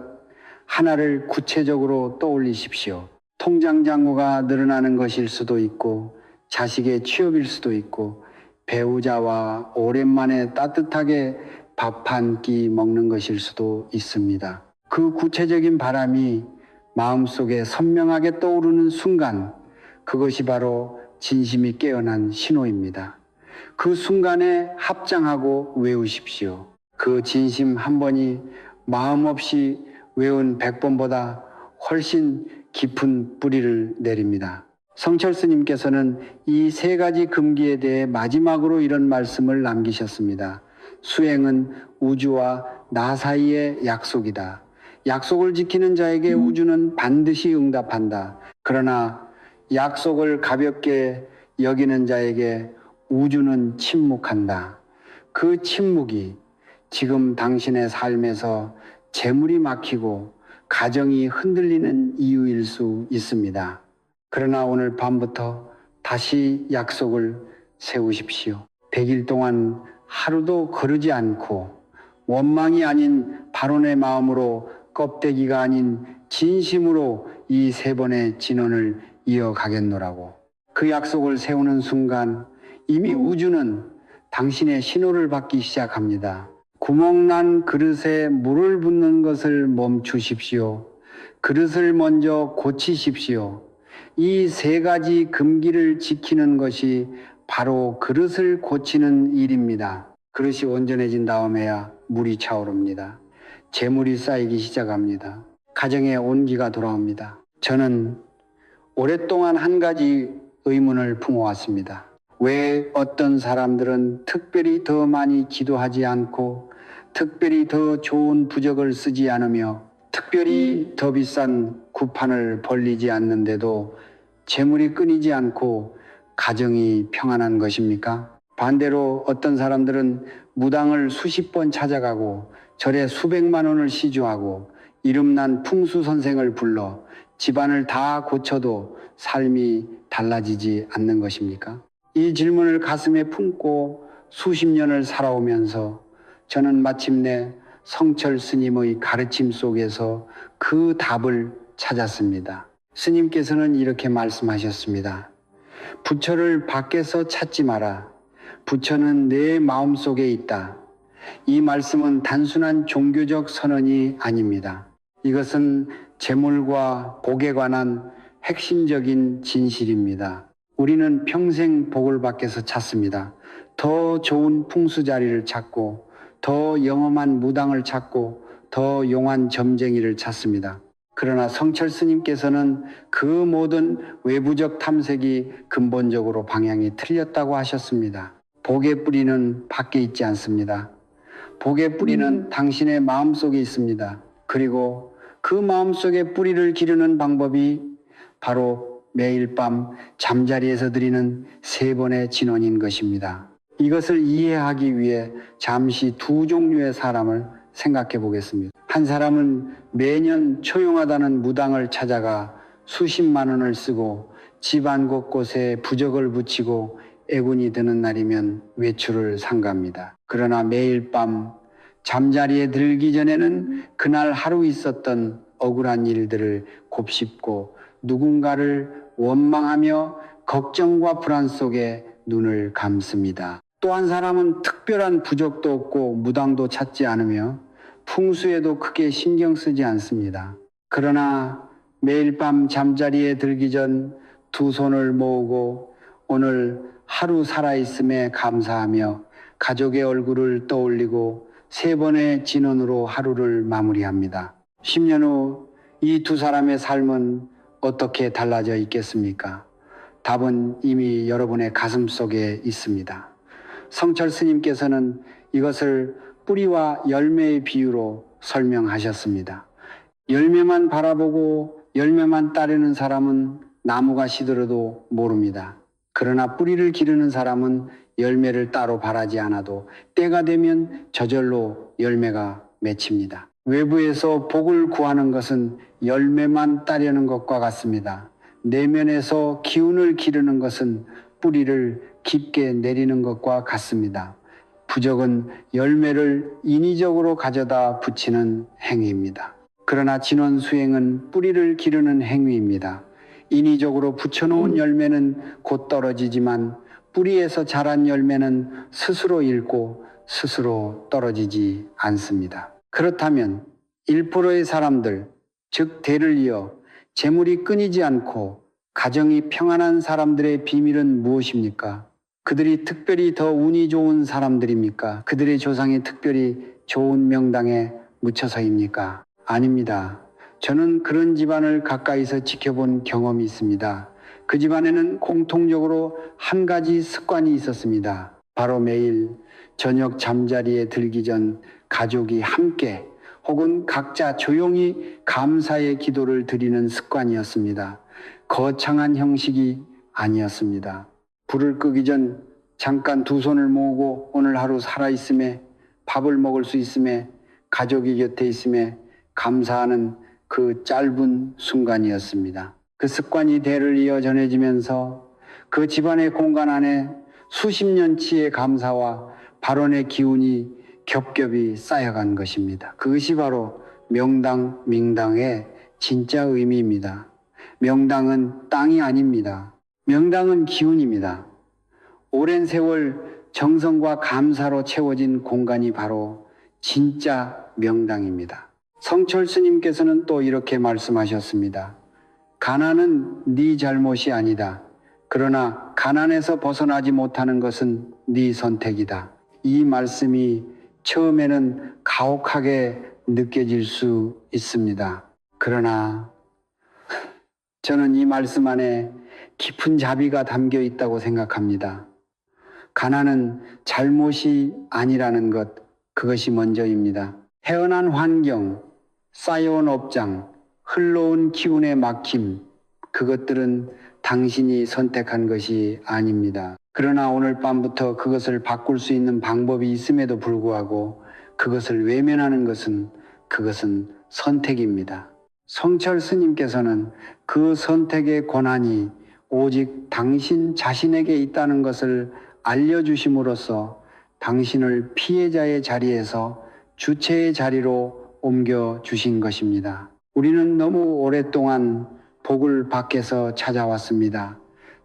하나를 구체적으로 떠올리십시오. 통장 잔고가 늘어나는 것일 수도 있고, 자식의 취업일 수도 있고, 배우자와 오랜만에 따뜻하게 밥 한 끼 먹는 것일 수도 있습니다. 그 구체적인 바람이 마음속에 선명하게 떠오르는 순간, 그것이 바로 진심이 깨어난 신호입니다. 그 순간에 합장하고 외우십시오. 그 진심 한 번이 마음 없이 외운 100번보다 훨씬 깊은 뿌리를 내립니다. 성철 스님께서는 이 세 가지 금기에 대해 마지막으로 이런 말씀을 남기셨습니다. 수행은 우주와 나 사이의 약속이다. 약속을 지키는 자에게 우주는 반드시 응답한다. 그러나 약속을 가볍게 여기는 자에게 우주는 침묵한다. 그 침묵이 지금 당신의 삶에서 재물이 막히고 가정이 흔들리는 이유일 수 있습니다. 그러나 오늘 밤부터 다시 약속을 세우십시오. 100일 동안 하루도 거르지 않고 원망이 아닌 발언의 마음으로, 껍데기가 아닌 진심으로 이 세 번의 진언을 이어가겠노라고. 그 약속을 세우는 순간 이미 우주는 당신의 신호를 받기 시작합니다. 구멍난 그릇에 물을 붓는 것을 멈추십시오. 그릇을 먼저 고치십시오. 이 세 가지 금기를 지키는 것이 바로 그릇을 고치는 일입니다. 그릇이 온전해진 다음에야 물이 차오릅니다. 재물이 쌓이기 시작합니다. 가정에 온기가 돌아옵니다. 저는 오랫동안 한 가지 의문을 품어왔습니다. 왜 어떤 사람들은 특별히 더 많이 기도하지 않고, 특별히 더 좋은 부적을 쓰지 않으며, 특별히 더 비싼 구판을 벌리지 않는데도 재물이 끊이지 않고 가정이 평안한 것입니까? 반대로 어떤 사람들은 무당을 수십 번 찾아가고 절에 수백만 원을 시주하고 이름난 풍수 선생을 불러 집안을 다 고쳐도 삶이 달라지지 않는 것입니까? 이 질문을 가슴에 품고 수십 년을 살아오면서 저는 마침내 성철 스님의 가르침 속에서 그 답을 찾았습니다. 스님께서는 이렇게 말씀하셨습니다. 부처를 밖에서 찾지 마라. 부처는 내 마음속에 있다. 이 말씀은 단순한 종교적 선언이 아닙니다. 이것은 재물과 복에 관한 핵심적인 진실입니다. 우리는 평생 복을 밖에서 찾습니다. 더 좋은 풍수 자리를 찾고, 더 영험한 무당을 찾고, 더 용한 점쟁이를 찾습니다. 그러나 성철 스님께서는 그 모든 외부적 탐색이 근본적으로 방향이 틀렸다고 하셨습니다. 복의 뿌리는 밖에 있지 않습니다. 복의 뿌리는 당신의 마음속에 있습니다. 그리고 그 마음속에 뿌리를 기르는 방법이 바로 매일 밤 잠자리에서 드리는 세 번의 진언인 것입니다. 이것을 이해하기 위해 잠시 두 종류의 사람을 생각해 보겠습니다. 한 사람은 매년 초용하다는 무당을 찾아가 수십만 원을 쓰고 집안 곳곳에 부적을 붙이고 애군이 드는 날이면 외출을 삼갑니다. 그러나 매일 밤 잠자리에 들기 전에는 그날 하루 있었던 억울한 일들을 곱씹고 누군가를 원망하며 걱정과 불안 속에 눈을 감습니다. 또 한 사람은 특별한 부적도 없고 무당도 찾지 않으며 풍수에도 크게 신경 쓰지 않습니다. 그러나 매일 밤 잠자리에 들기 전 두 손을 모으고 오늘 하루 살아있음에 감사하며 가족의 얼굴을 떠올리고 세 번의 진언으로 하루를 마무리합니다. 10년 후 이 두 사람의 삶은 어떻게 달라져 있겠습니까? 답은 이미 여러분의 가슴 속에 있습니다. 성철 스님께서는 이것을 뿌리와 열매의 비유로 설명하셨습니다. 열매만 바라보고 열매만 따르는 사람은 나무가 시들어도 모릅니다. 그러나 뿌리를 기르는 사람은 열매를 따로 바라지 않아도 때가 되면 저절로 열매가 맺힙니다. 외부에서 복을 구하는 것은 열매만 따려는 것과 같습니다. 내면에서 기운을 기르는 것은 뿌리를 깊게 내리는 것과 같습니다. 부적은 열매를 인위적으로 가져다 붙이는 행위입니다. 그러나 진원 수행은 뿌리를 기르는 행위입니다. 인위적으로 붙여놓은 열매는 곧 떨어지지만 뿌리에서 자란 열매는 스스로 잃고 스스로 떨어지지 않습니다. 그렇다면 1%의 사람들, 즉 대를 이어 재물이 끊이지 않고 가정이 평안한 사람들의 비밀은 무엇입니까? 그들이 특별히 더 운이 좋은 사람들입니까? 그들의 조상이 특별히 좋은 명당에 묻혀서입니까? 아닙니다. 저는 그런 집안을 가까이서 지켜본 경험이 있습니다. 그 집안에는 공통적으로 한 가지 습관이 있었습니다. 바로 매일 저녁 잠자리에 들기 전 가족이 함께 혹은 각자 조용히 감사의 기도를 드리는 습관이었습니다. 거창한 형식이 아니었습니다. 불을 끄기 전 잠깐 두 손을 모으고 오늘 하루 살아있음에, 밥을 먹을 수 있음에, 가족이 곁에 있음에 감사하는 그 짧은 순간이었습니다. 그 습관이 대를 이어 전해지면서 그 집안의 공간 안에 수십 년치의 감사와 발언의 기운이 겹겹이 쌓여간 것입니다. 그것이 바로 명당, 명당의 진짜 의미입니다. 명당은 땅이 아닙니다. 명당은 기운입니다. 오랜 세월 정성과 감사로 채워진 공간이 바로 진짜 명당입니다. 성철 스님께서는 또 이렇게 말씀하셨습니다. 가난은 네 잘못이 아니다. 그러나 가난에서 벗어나지 못하는 것은 네 선택이다. 이 말씀이 처음에는 가혹하게 느껴질 수 있습니다. 그러나 저는 이 말씀 안에 깊은 자비가 담겨 있다고 생각합니다. 가난은 잘못이 아니라는 것, 그것이 먼저입니다. 태어난 환경, 쌓여온 업장, 흘러온 기운의 막힘, 그것들은 당신이 선택한 것이 아닙니다. 그러나 오늘 밤부터 그것을 바꿀 수 있는 방법이 있음에도 불구하고 그것을 외면하는 그것은 선택입니다. 성철 스님께서는 그 선택의 권한이 오직 당신 자신에게 있다는 것을 알려주심으로써 당신을 피해자의 자리에서 주체의 자리로 옮겨주신 것입니다. 우리는 너무 오랫동안 복을 밖에서 찾아왔습니다.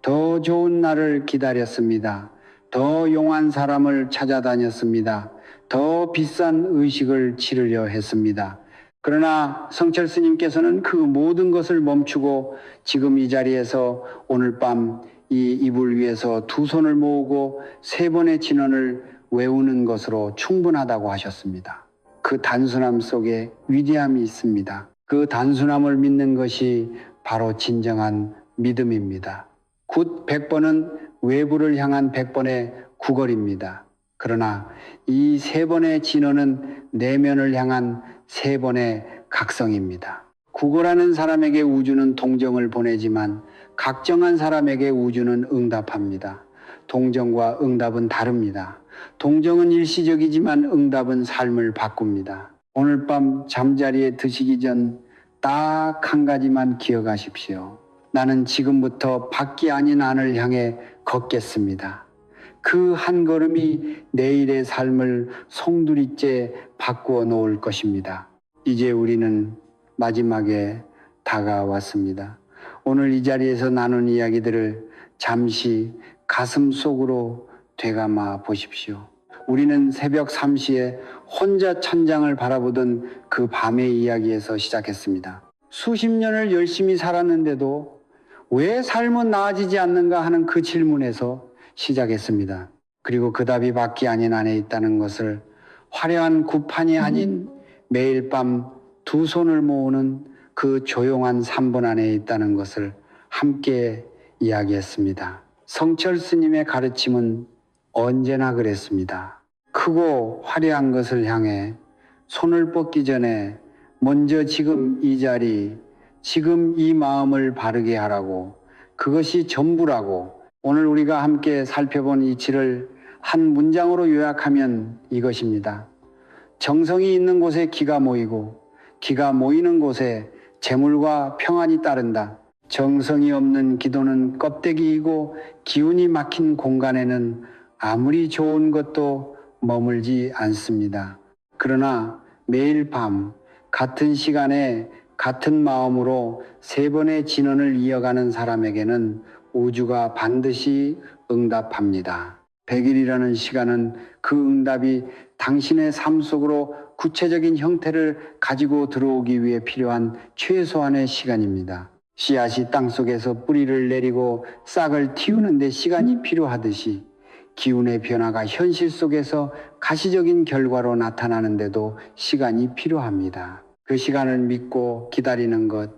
더 좋은 날을 기다렸습니다. 더 용한 사람을 찾아다녔습니다. 더 비싼 의식을 치르려 했습니다. 그러나 성철 스님께서는 그 모든 것을 멈추고 지금 이 자리에서 오늘 밤 이 이불 위에서 두 손을 모으고 세 번의 진언을 외우는 것으로 충분하다고 하셨습니다. 그 단순함 속에 위대함이 있습니다. 그 단순함을 믿는 것이 바로 진정한 믿음입니다. 굿 100번은 외부를 향한 100번의 구걸입니다. 그러나 이 세 번의 진언은 내면을 향한 세 번의 각성입니다. 구걸하는 사람에게 우주는 동정을 보내지만 각정한 사람에게 우주는 응답합니다. 동정과 응답은 다릅니다. 동정은 일시적이지만 응답은 삶을 바꿉니다. 오늘 밤 잠자리에 드시기 전 딱 한 가지만 기억하십시오. 나는 지금부터 밖이 아닌 안을 향해 걷겠습니다. 그 한 걸음이 내일의 삶을 송두리째 바꾸어 놓을 것입니다. 이제 우리는 마지막에 다가왔습니다. 오늘 이 자리에서 나눈 이야기들을 잠시 가슴 속으로 되감아 보십시오. 우리는 새벽 3시에 혼자 천장을 바라보던 그 밤의 이야기에서 시작했습니다. 수십 년을 열심히 살았는데도 왜 삶은 나아지지 않는가 하는 그 질문에서 시작했습니다. 그리고 그 답이 밖이 아닌 안에 있다는 것을 화려한 구판이 아닌 매일 밤 두 손을 모으는 그 조용한 3분 안에 있다는 것을 함께 이야기했습니다. 성철 스님의 가르침은 언제나 그랬습니다. 크고 화려한 것을 향해 손을 뻗기 전에 먼저 지금 이 자리, 지금 이 마음을 바르게 하라고, 그것이 전부라고. 오늘 우리가 함께 살펴본 이치를 한 문장으로 요약하면 이것입니다. 정성이 있는 곳에 기가 모이고 기가 모이는 곳에 재물과 평안이 따른다. 정성이 없는 기도는 껍데기이고 기운이 막힌 공간에는 아무리 좋은 것도 머물지 않습니다. 그러나 매일 밤 같은 시간에 같은 마음으로 3번의 진언을 이어가는 사람에게는 우주가 반드시 응답합니다. 100일이라는 시간은 그 응답이 당신의 삶 속으로 구체적인 형태를 가지고 들어오기 위해 필요한 최소한의 시간입니다. 씨앗이 땅속에서 뿌리를 내리고 싹을 틔우는 데 시간이 필요하듯이 기운의 변화가 현실 속에서 가시적인 결과로 나타나는데도 시간이 필요합니다. 그 시간을 믿고 기다리는 것,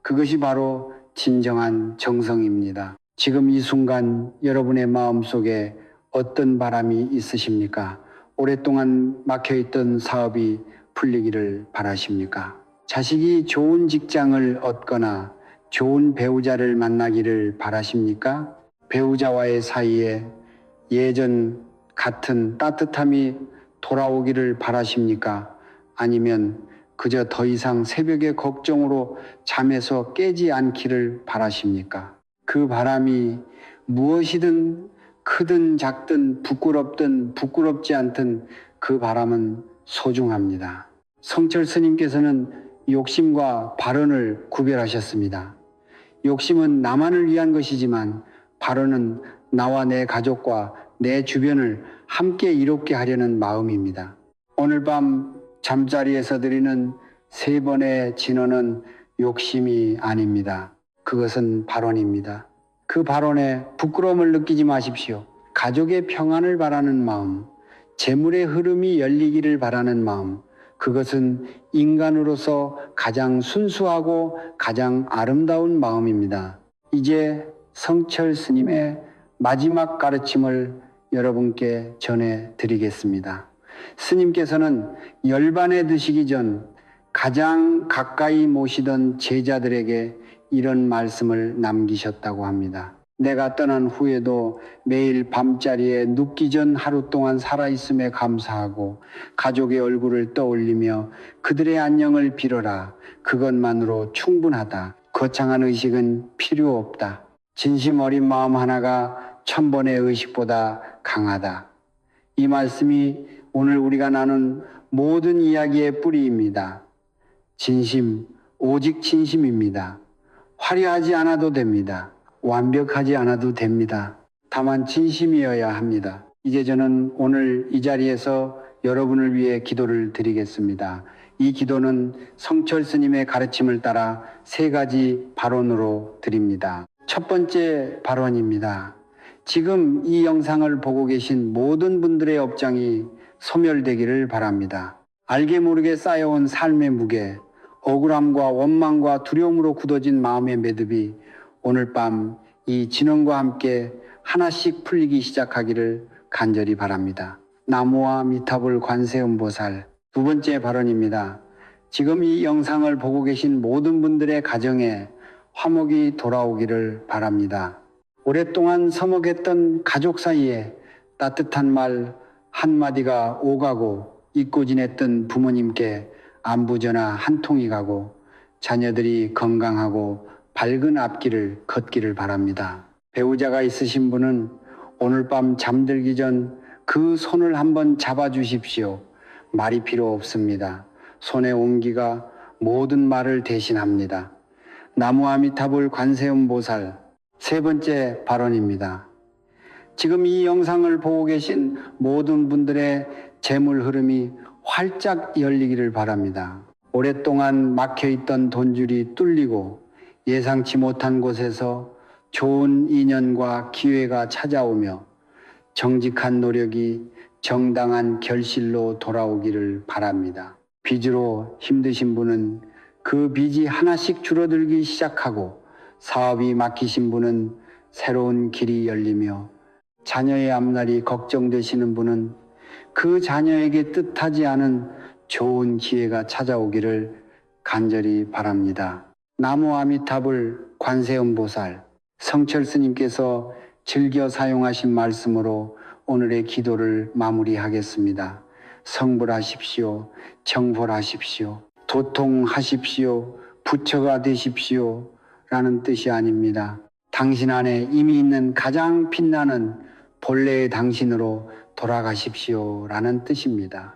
그것이 바로 진정한 정성입니다. 지금 이 순간 여러분의 마음속에 어떤 바람이 있으십니까? 오랫동안 막혀있던 사업이 풀리기를 바라십니까? 자식이 좋은 직장을 얻거나 좋은 배우자를 만나기를 바라십니까? 배우자와의 사이에 예전 같은 따뜻함이 돌아오기를 바라십니까? 아니면 그저 더 이상 새벽의 걱정으로 잠에서 깨지 않기를 바라십니까? 그 바람이 무엇이든 크든 작든 부끄럽든 부끄럽지 않든 그 바람은 소중합니다. 성철 스님께서는 욕심과 발언을 구별하셨습니다. 욕심은 나만을 위한 것이지만 발언은 나와 내 가족과 내 주변을 함께 이롭게 하려는 마음입니다. 오늘 밤 잠자리에서 드리는 3번의 진언은 욕심이 아닙니다. 그것은 발언입니다. 그 발언에 부끄러움을 느끼지 마십시오. 가족의 평안을 바라는 마음, 재물의 흐름이 열리기를 바라는 마음, 그것은 인간으로서 가장 순수하고 가장 아름다운 마음입니다. 이제 성철 스님의 마지막 가르침을 여러분께 전해드리겠습니다. 스님께서는 열반에 드시기 전 가장 가까이 모시던 제자들에게 이런 말씀을 남기셨다고 합니다. 내가 떠난 후에도 매일 밤자리에 눕기 전 하루 동안 살아있음에 감사하고 가족의 얼굴을 떠올리며 그들의 안녕을 빌어라. 그것만으로 충분하다. 거창한 의식은 필요 없다. 진심 어린 마음 하나가 1000번의 의식보다 강하다. 이 말씀이 오늘 우리가 나눈 모든 이야기의 뿌리입니다. 진심, 오직 진심입니다. 화려하지 않아도 됩니다. 완벽하지 않아도 됩니다. 다만 진심이어야 합니다. 이제 저는 오늘 이 자리에서 여러분을 위해 기도를 드리겠습니다. 이 기도는 성철 스님의 가르침을 따라 3가지 발언으로 드립니다. 첫 번째 발언입니다. 지금 이 영상을 보고 계신 모든 분들의 업장이 소멸되기를 바랍니다. 알게 모르게 쌓여온 삶의 무게, 억울함과 원망과 두려움으로 굳어진 마음의 매듭이 오늘 밤 이 진언과 함께 하나씩 풀리기 시작하기를 간절히 바랍니다. 나무와 미타불 관세음보살. 두 번째 발언입니다. 지금 이 영상을 보고 계신 모든 분들의 가정에 화목이 돌아오기를 바랍니다. 오랫동안 서먹했던 가족 사이에 따뜻한 말 한마디가 오가고 잊고 지냈던 부모님께 안부 전화 한 통이 가고 자녀들이 건강하고 밝은 앞길을 걷기를 바랍니다. 배우자가 있으신 분은 오늘 밤 잠들기 전 그 손을 한번 잡아주십시오. 말이 필요 없습니다. 손의 온기가 모든 말을 대신합니다. 나무 아미타불 관세음보살. 3번째 발언입니다. 지금 이 영상을 보고 계신 모든 분들의 재물 흐름이 활짝 열리기를 바랍니다. 오랫동안 막혀있던 돈줄이 뚫리고 예상치 못한 곳에서 좋은 인연과 기회가 찾아오며 정직한 노력이 정당한 결실로 돌아오기를 바랍니다. 빚으로 힘드신 분은 그 빚이 하나씩 줄어들기 시작하고 사업이 막히신 분은 새로운 길이 열리며 자녀의 앞날이 걱정되시는 분은 그 자녀에게 뜻하지 않은 좋은 기회가 찾아오기를 간절히 바랍니다. 나무 아미타불 관세음보살 성철 스님께서 즐겨 사용하신 말씀으로 오늘의 기도를 마무리하겠습니다. 성불하십시오. 정벌하십시오. 도통하십시오. 부처가 되십시오. 라는 뜻이 아닙니다. 당신 안에 이미 있는 가장 빛나는 본래의 당신으로 돌아가십시오 라는 뜻입니다.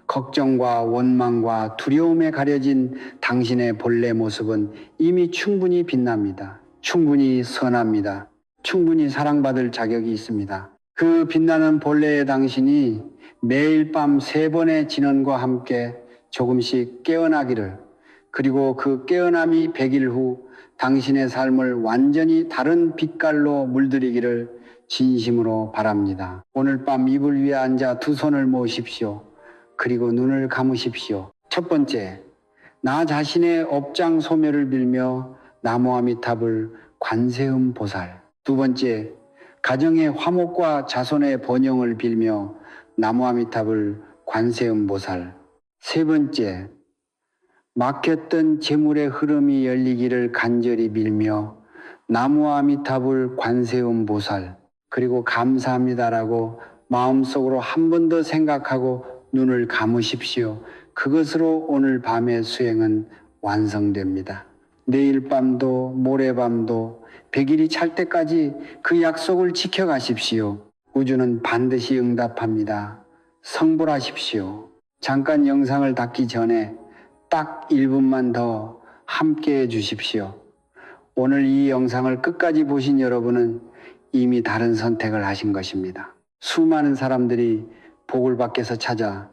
걱정과 원망과 두려움에 가려진 당신의 본래 모습은 이미 충분히 빛납니다. 충분히 선합니다. 충분히 사랑받을 자격이 있습니다. 그 빛나는 본래의 당신이 매일 밤 3번의 진언과 함께 조금씩 깨어나기를, 그리고 그 깨어남이 100일 후 당신의 삶을 완전히 다른 빛깔로 물들이기를 진심으로 바랍니다. 오늘 밤 이불 위에 앉아 두 손을 모으십시오. 그리고 눈을 감으십시오. 첫 번째, 나 자신의 업장 소멸을 빌며 나무아미탑을 관세음 보살. 두 번째, 가정의 화목과 자손의 번영을 빌며 나무아미탑을 관세음 보살. 세 번째, 막혔던 재물의 흐름이 열리기를 간절히 빌며 나무아미탑을 관세음 보살. 그리고 감사합니다라고 마음속으로 한 번 더 생각하고 눈을 감으십시오. 그것으로 오늘 밤의 수행은 완성됩니다. 내일 밤도 모레 밤도 100일이 찰 때까지 그 약속을 지켜가십시오. 우주는 반드시 응답합니다. 성불하십시오. 잠깐 영상을 닫기 전에 딱 1분만 더 함께 해 주십시오. 오늘 이 영상을 끝까지 보신 여러분은 이미 다른 선택을 하신 것입니다. 수많은 사람들이 복을 밖에서 찾아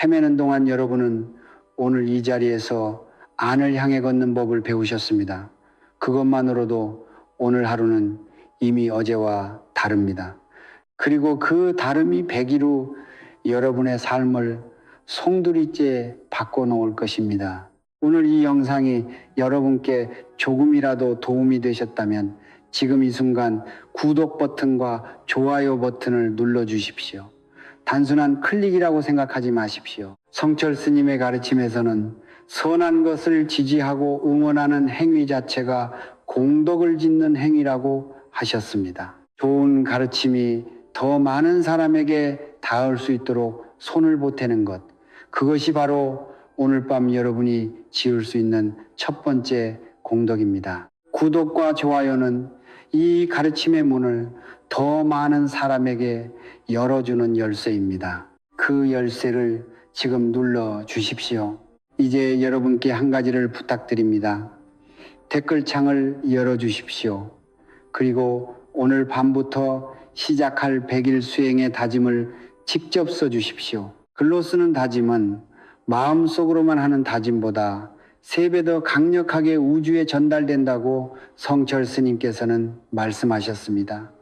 헤매는 동안 여러분은 오늘 이 자리에서 안을 향해 걷는 법을 배우셨습니다. 그것만으로도 오늘 하루는 이미 어제와 다릅니다. 그리고 그 다름이 100일 후 여러분의 삶을 송두리째 바꿔놓을 것입니다. 오늘 이 영상이 여러분께 조금이라도 도움이 되셨다면 지금 이 순간 구독 버튼과 좋아요 버튼을 눌러주십시오. 단순한 클릭이라고 생각하지 마십시오. 성철 스님의 가르침에서는 선한 것을 지지하고 응원하는 행위 자체가 공덕을 짓는 행위라고 하셨습니다. 좋은 가르침이 더 많은 사람에게 닿을 수 있도록 손을 보태는 것, 그것이 바로 오늘 밤 여러분이 지을 수 있는 첫 번째 공덕입니다. 구독과 좋아요는 이 가르침의 문을 더 많은 사람에게 열어주는 열쇠입니다. 그 열쇠를 지금 눌러 주십시오. 이제 여러분께 한 가지를 부탁드립니다. 댓글창을 열어주십시오. 그리고 오늘 밤부터 시작할 100일 수행의 다짐을 직접 써주십시오. 글로 쓰는 다짐은 마음속으로만 하는 다짐보다 3배 더 강력하게 우주에 전달된다고 성철 스님께서는 말씀하셨습니다.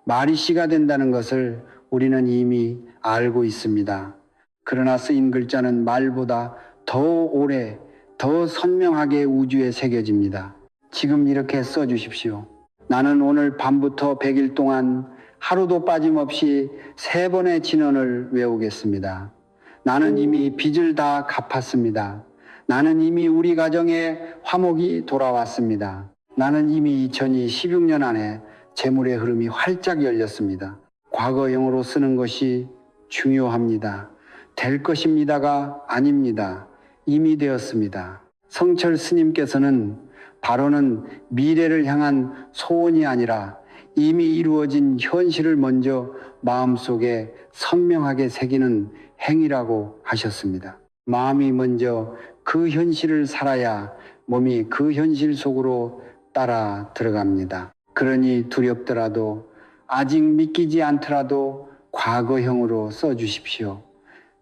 말이 씨가 된다는 것을 우리는 이미 알고 있습니다. 그러나 쓰인 글자는 말보다 더 오래, 더 선명하게 우주에 새겨집니다. 지금 이렇게 써주십시오. 나는 오늘 밤부터 100일 동안 하루도 빠짐없이 3번의 진언을 외우겠습니다. 나는 이미 빚을 다 갚았습니다. 나는 이미 우리 가정에 화목이 돌아왔습니다. 나는 이미 2016년 안에 재물의 흐름이 활짝 열렸습니다. 과거형으로 쓰는 것이 중요합니다. 될 것입니다가 아닙니다. 이미 되었습니다. 성철 스님께서는 바로는 미래를 향한 소원이 아니라 이미 이루어진 현실을 먼저 마음속에 선명하게 새기는 행위라고 하셨습니다. 마음이 먼저 그 현실을 살아야 몸이 그 현실 속으로 따라 들어갑니다. 그러니 두렵더라도 아직 믿기지 않더라도 과거형으로 써주십시오.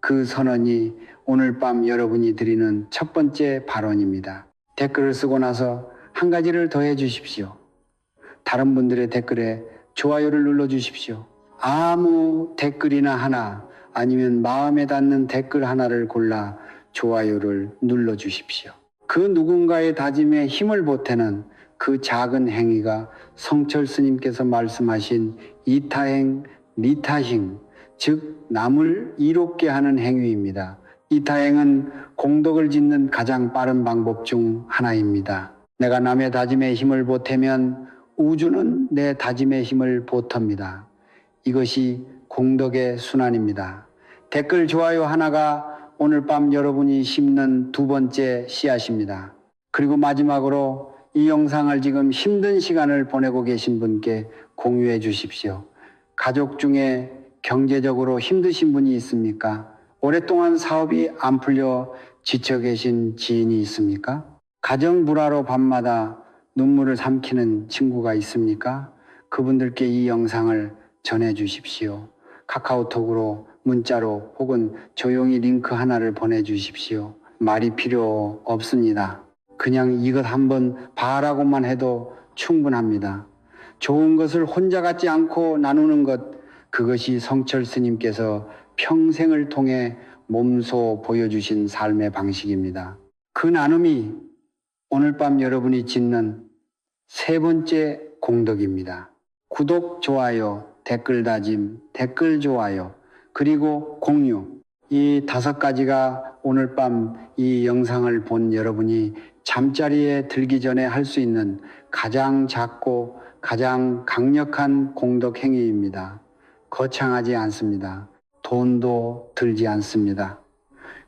그 선언이 오늘 밤 여러분이 드리는 첫 번째 발언입니다. 댓글을 쓰고 나서 한 가지를 더 해주십시오. 다른 분들의 댓글에 좋아요를 눌러주십시오. 아무 댓글이나 하나 아니면 마음에 닿는 댓글 하나를 골라 좋아요를 눌러주십시오. 그 누군가의 다짐에 힘을 보태는 그 작은 행위가 성철 스님께서 말씀하신 이타행, 리타행, 즉 남을 이롭게 하는 행위입니다. 이타행은 공덕을 짓는 가장 빠른 방법 중 하나입니다. 내가 남의 다짐에 힘을 보태면 우주는 내 다짐의 힘을 보탭니다. 이것이 공덕의 순환입니다. 댓글 좋아요 하나가 오늘 밤 여러분이 심는 두 번째 씨앗입니다. 그리고 마지막으로 이 영상을 지금 힘든 시간을 보내고 계신 분께 공유해 주십시오. 가족 중에 경제적으로 힘드신 분이 있습니까? 오랫동안 사업이 안 풀려 지쳐 계신 지인이 있습니까? 가정 불화로 밤마다 눈물을 삼키는 친구가 있습니까? 그분들께 이 영상을 전해 주십시오. 카카오톡으로, 문자로 혹은 조용히 링크 하나를 보내 주십시오. 말이 필요 없습니다. 그냥 이것 한번 봐라고만 해도 충분합니다. 좋은 것을 혼자 갖지 않고 나누는 것, 그것이 성철 스님께서 평생을 통해 몸소 보여주신 삶의 방식입니다. 그 나눔이 오늘 밤 여러분이 짓는 세 번째 공덕입니다. 구독, 좋아요, 댓글 다짐, 댓글 좋아요, 그리고 공유. 이 5가지가 오늘 밤 이 영상을 본 여러분이 잠자리에 들기 전에 할 수 있는 가장 작고 가장 강력한 공덕 행위입니다. 거창하지 않습니다. 돈도 들지 않습니다.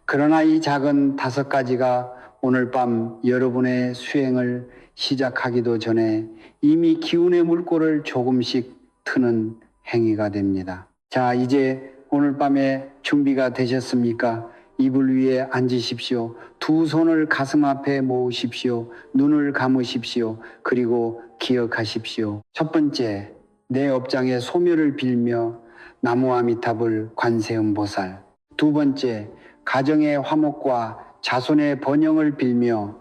그러나 이 작은 5가지가 오늘 밤 여러분의 수행을 시작하기도 전에 이미 기운의 물꼬를 조금씩 트는 행위가 됩니다. 자, 이제 오늘 밤에 준비가 되셨습니까? 이불 위에 앉으십시오. 두 손을 가슴 앞에 모으십시오. 눈을 감으십시오. 그리고 기억하십시오. 첫 번째, 내 업장의 소멸을 빌며 나무아미타불 관세음보살. 두 번째, 가정의 화목과 자손의 번영을 빌며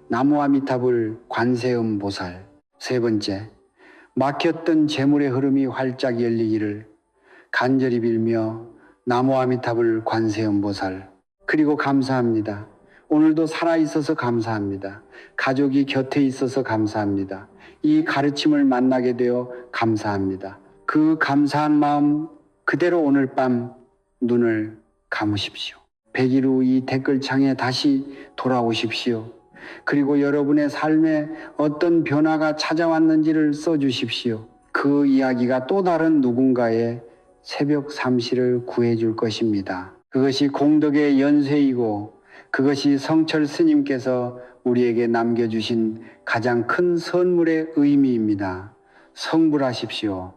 나무아미타불 관세음보살. 세 번째, 막혔던 재물의 흐름이 활짝 열리기를 간절히 빌며 나무아미타불 관세음보살. 그리고 감사합니다. 오늘도 살아있어서 감사합니다. 가족이 곁에 있어서 감사합니다. 이 가르침을 만나게 되어 감사합니다. 그 감사한 마음 그대로 오늘 밤 눈을 감으십시오. 100일 후 이 댓글창에 다시 돌아오십시오. 그리고 여러분의 삶에 어떤 변화가 찾아왔는지를 써주십시오. 그 이야기가 또 다른 누군가의 새벽 삼시를 구해줄 것입니다. 그것이 공덕의 연쇄이고 그것이 성철 스님께서 우리에게 남겨주신 가장 큰 선물의 의미입니다. 성불하십시오.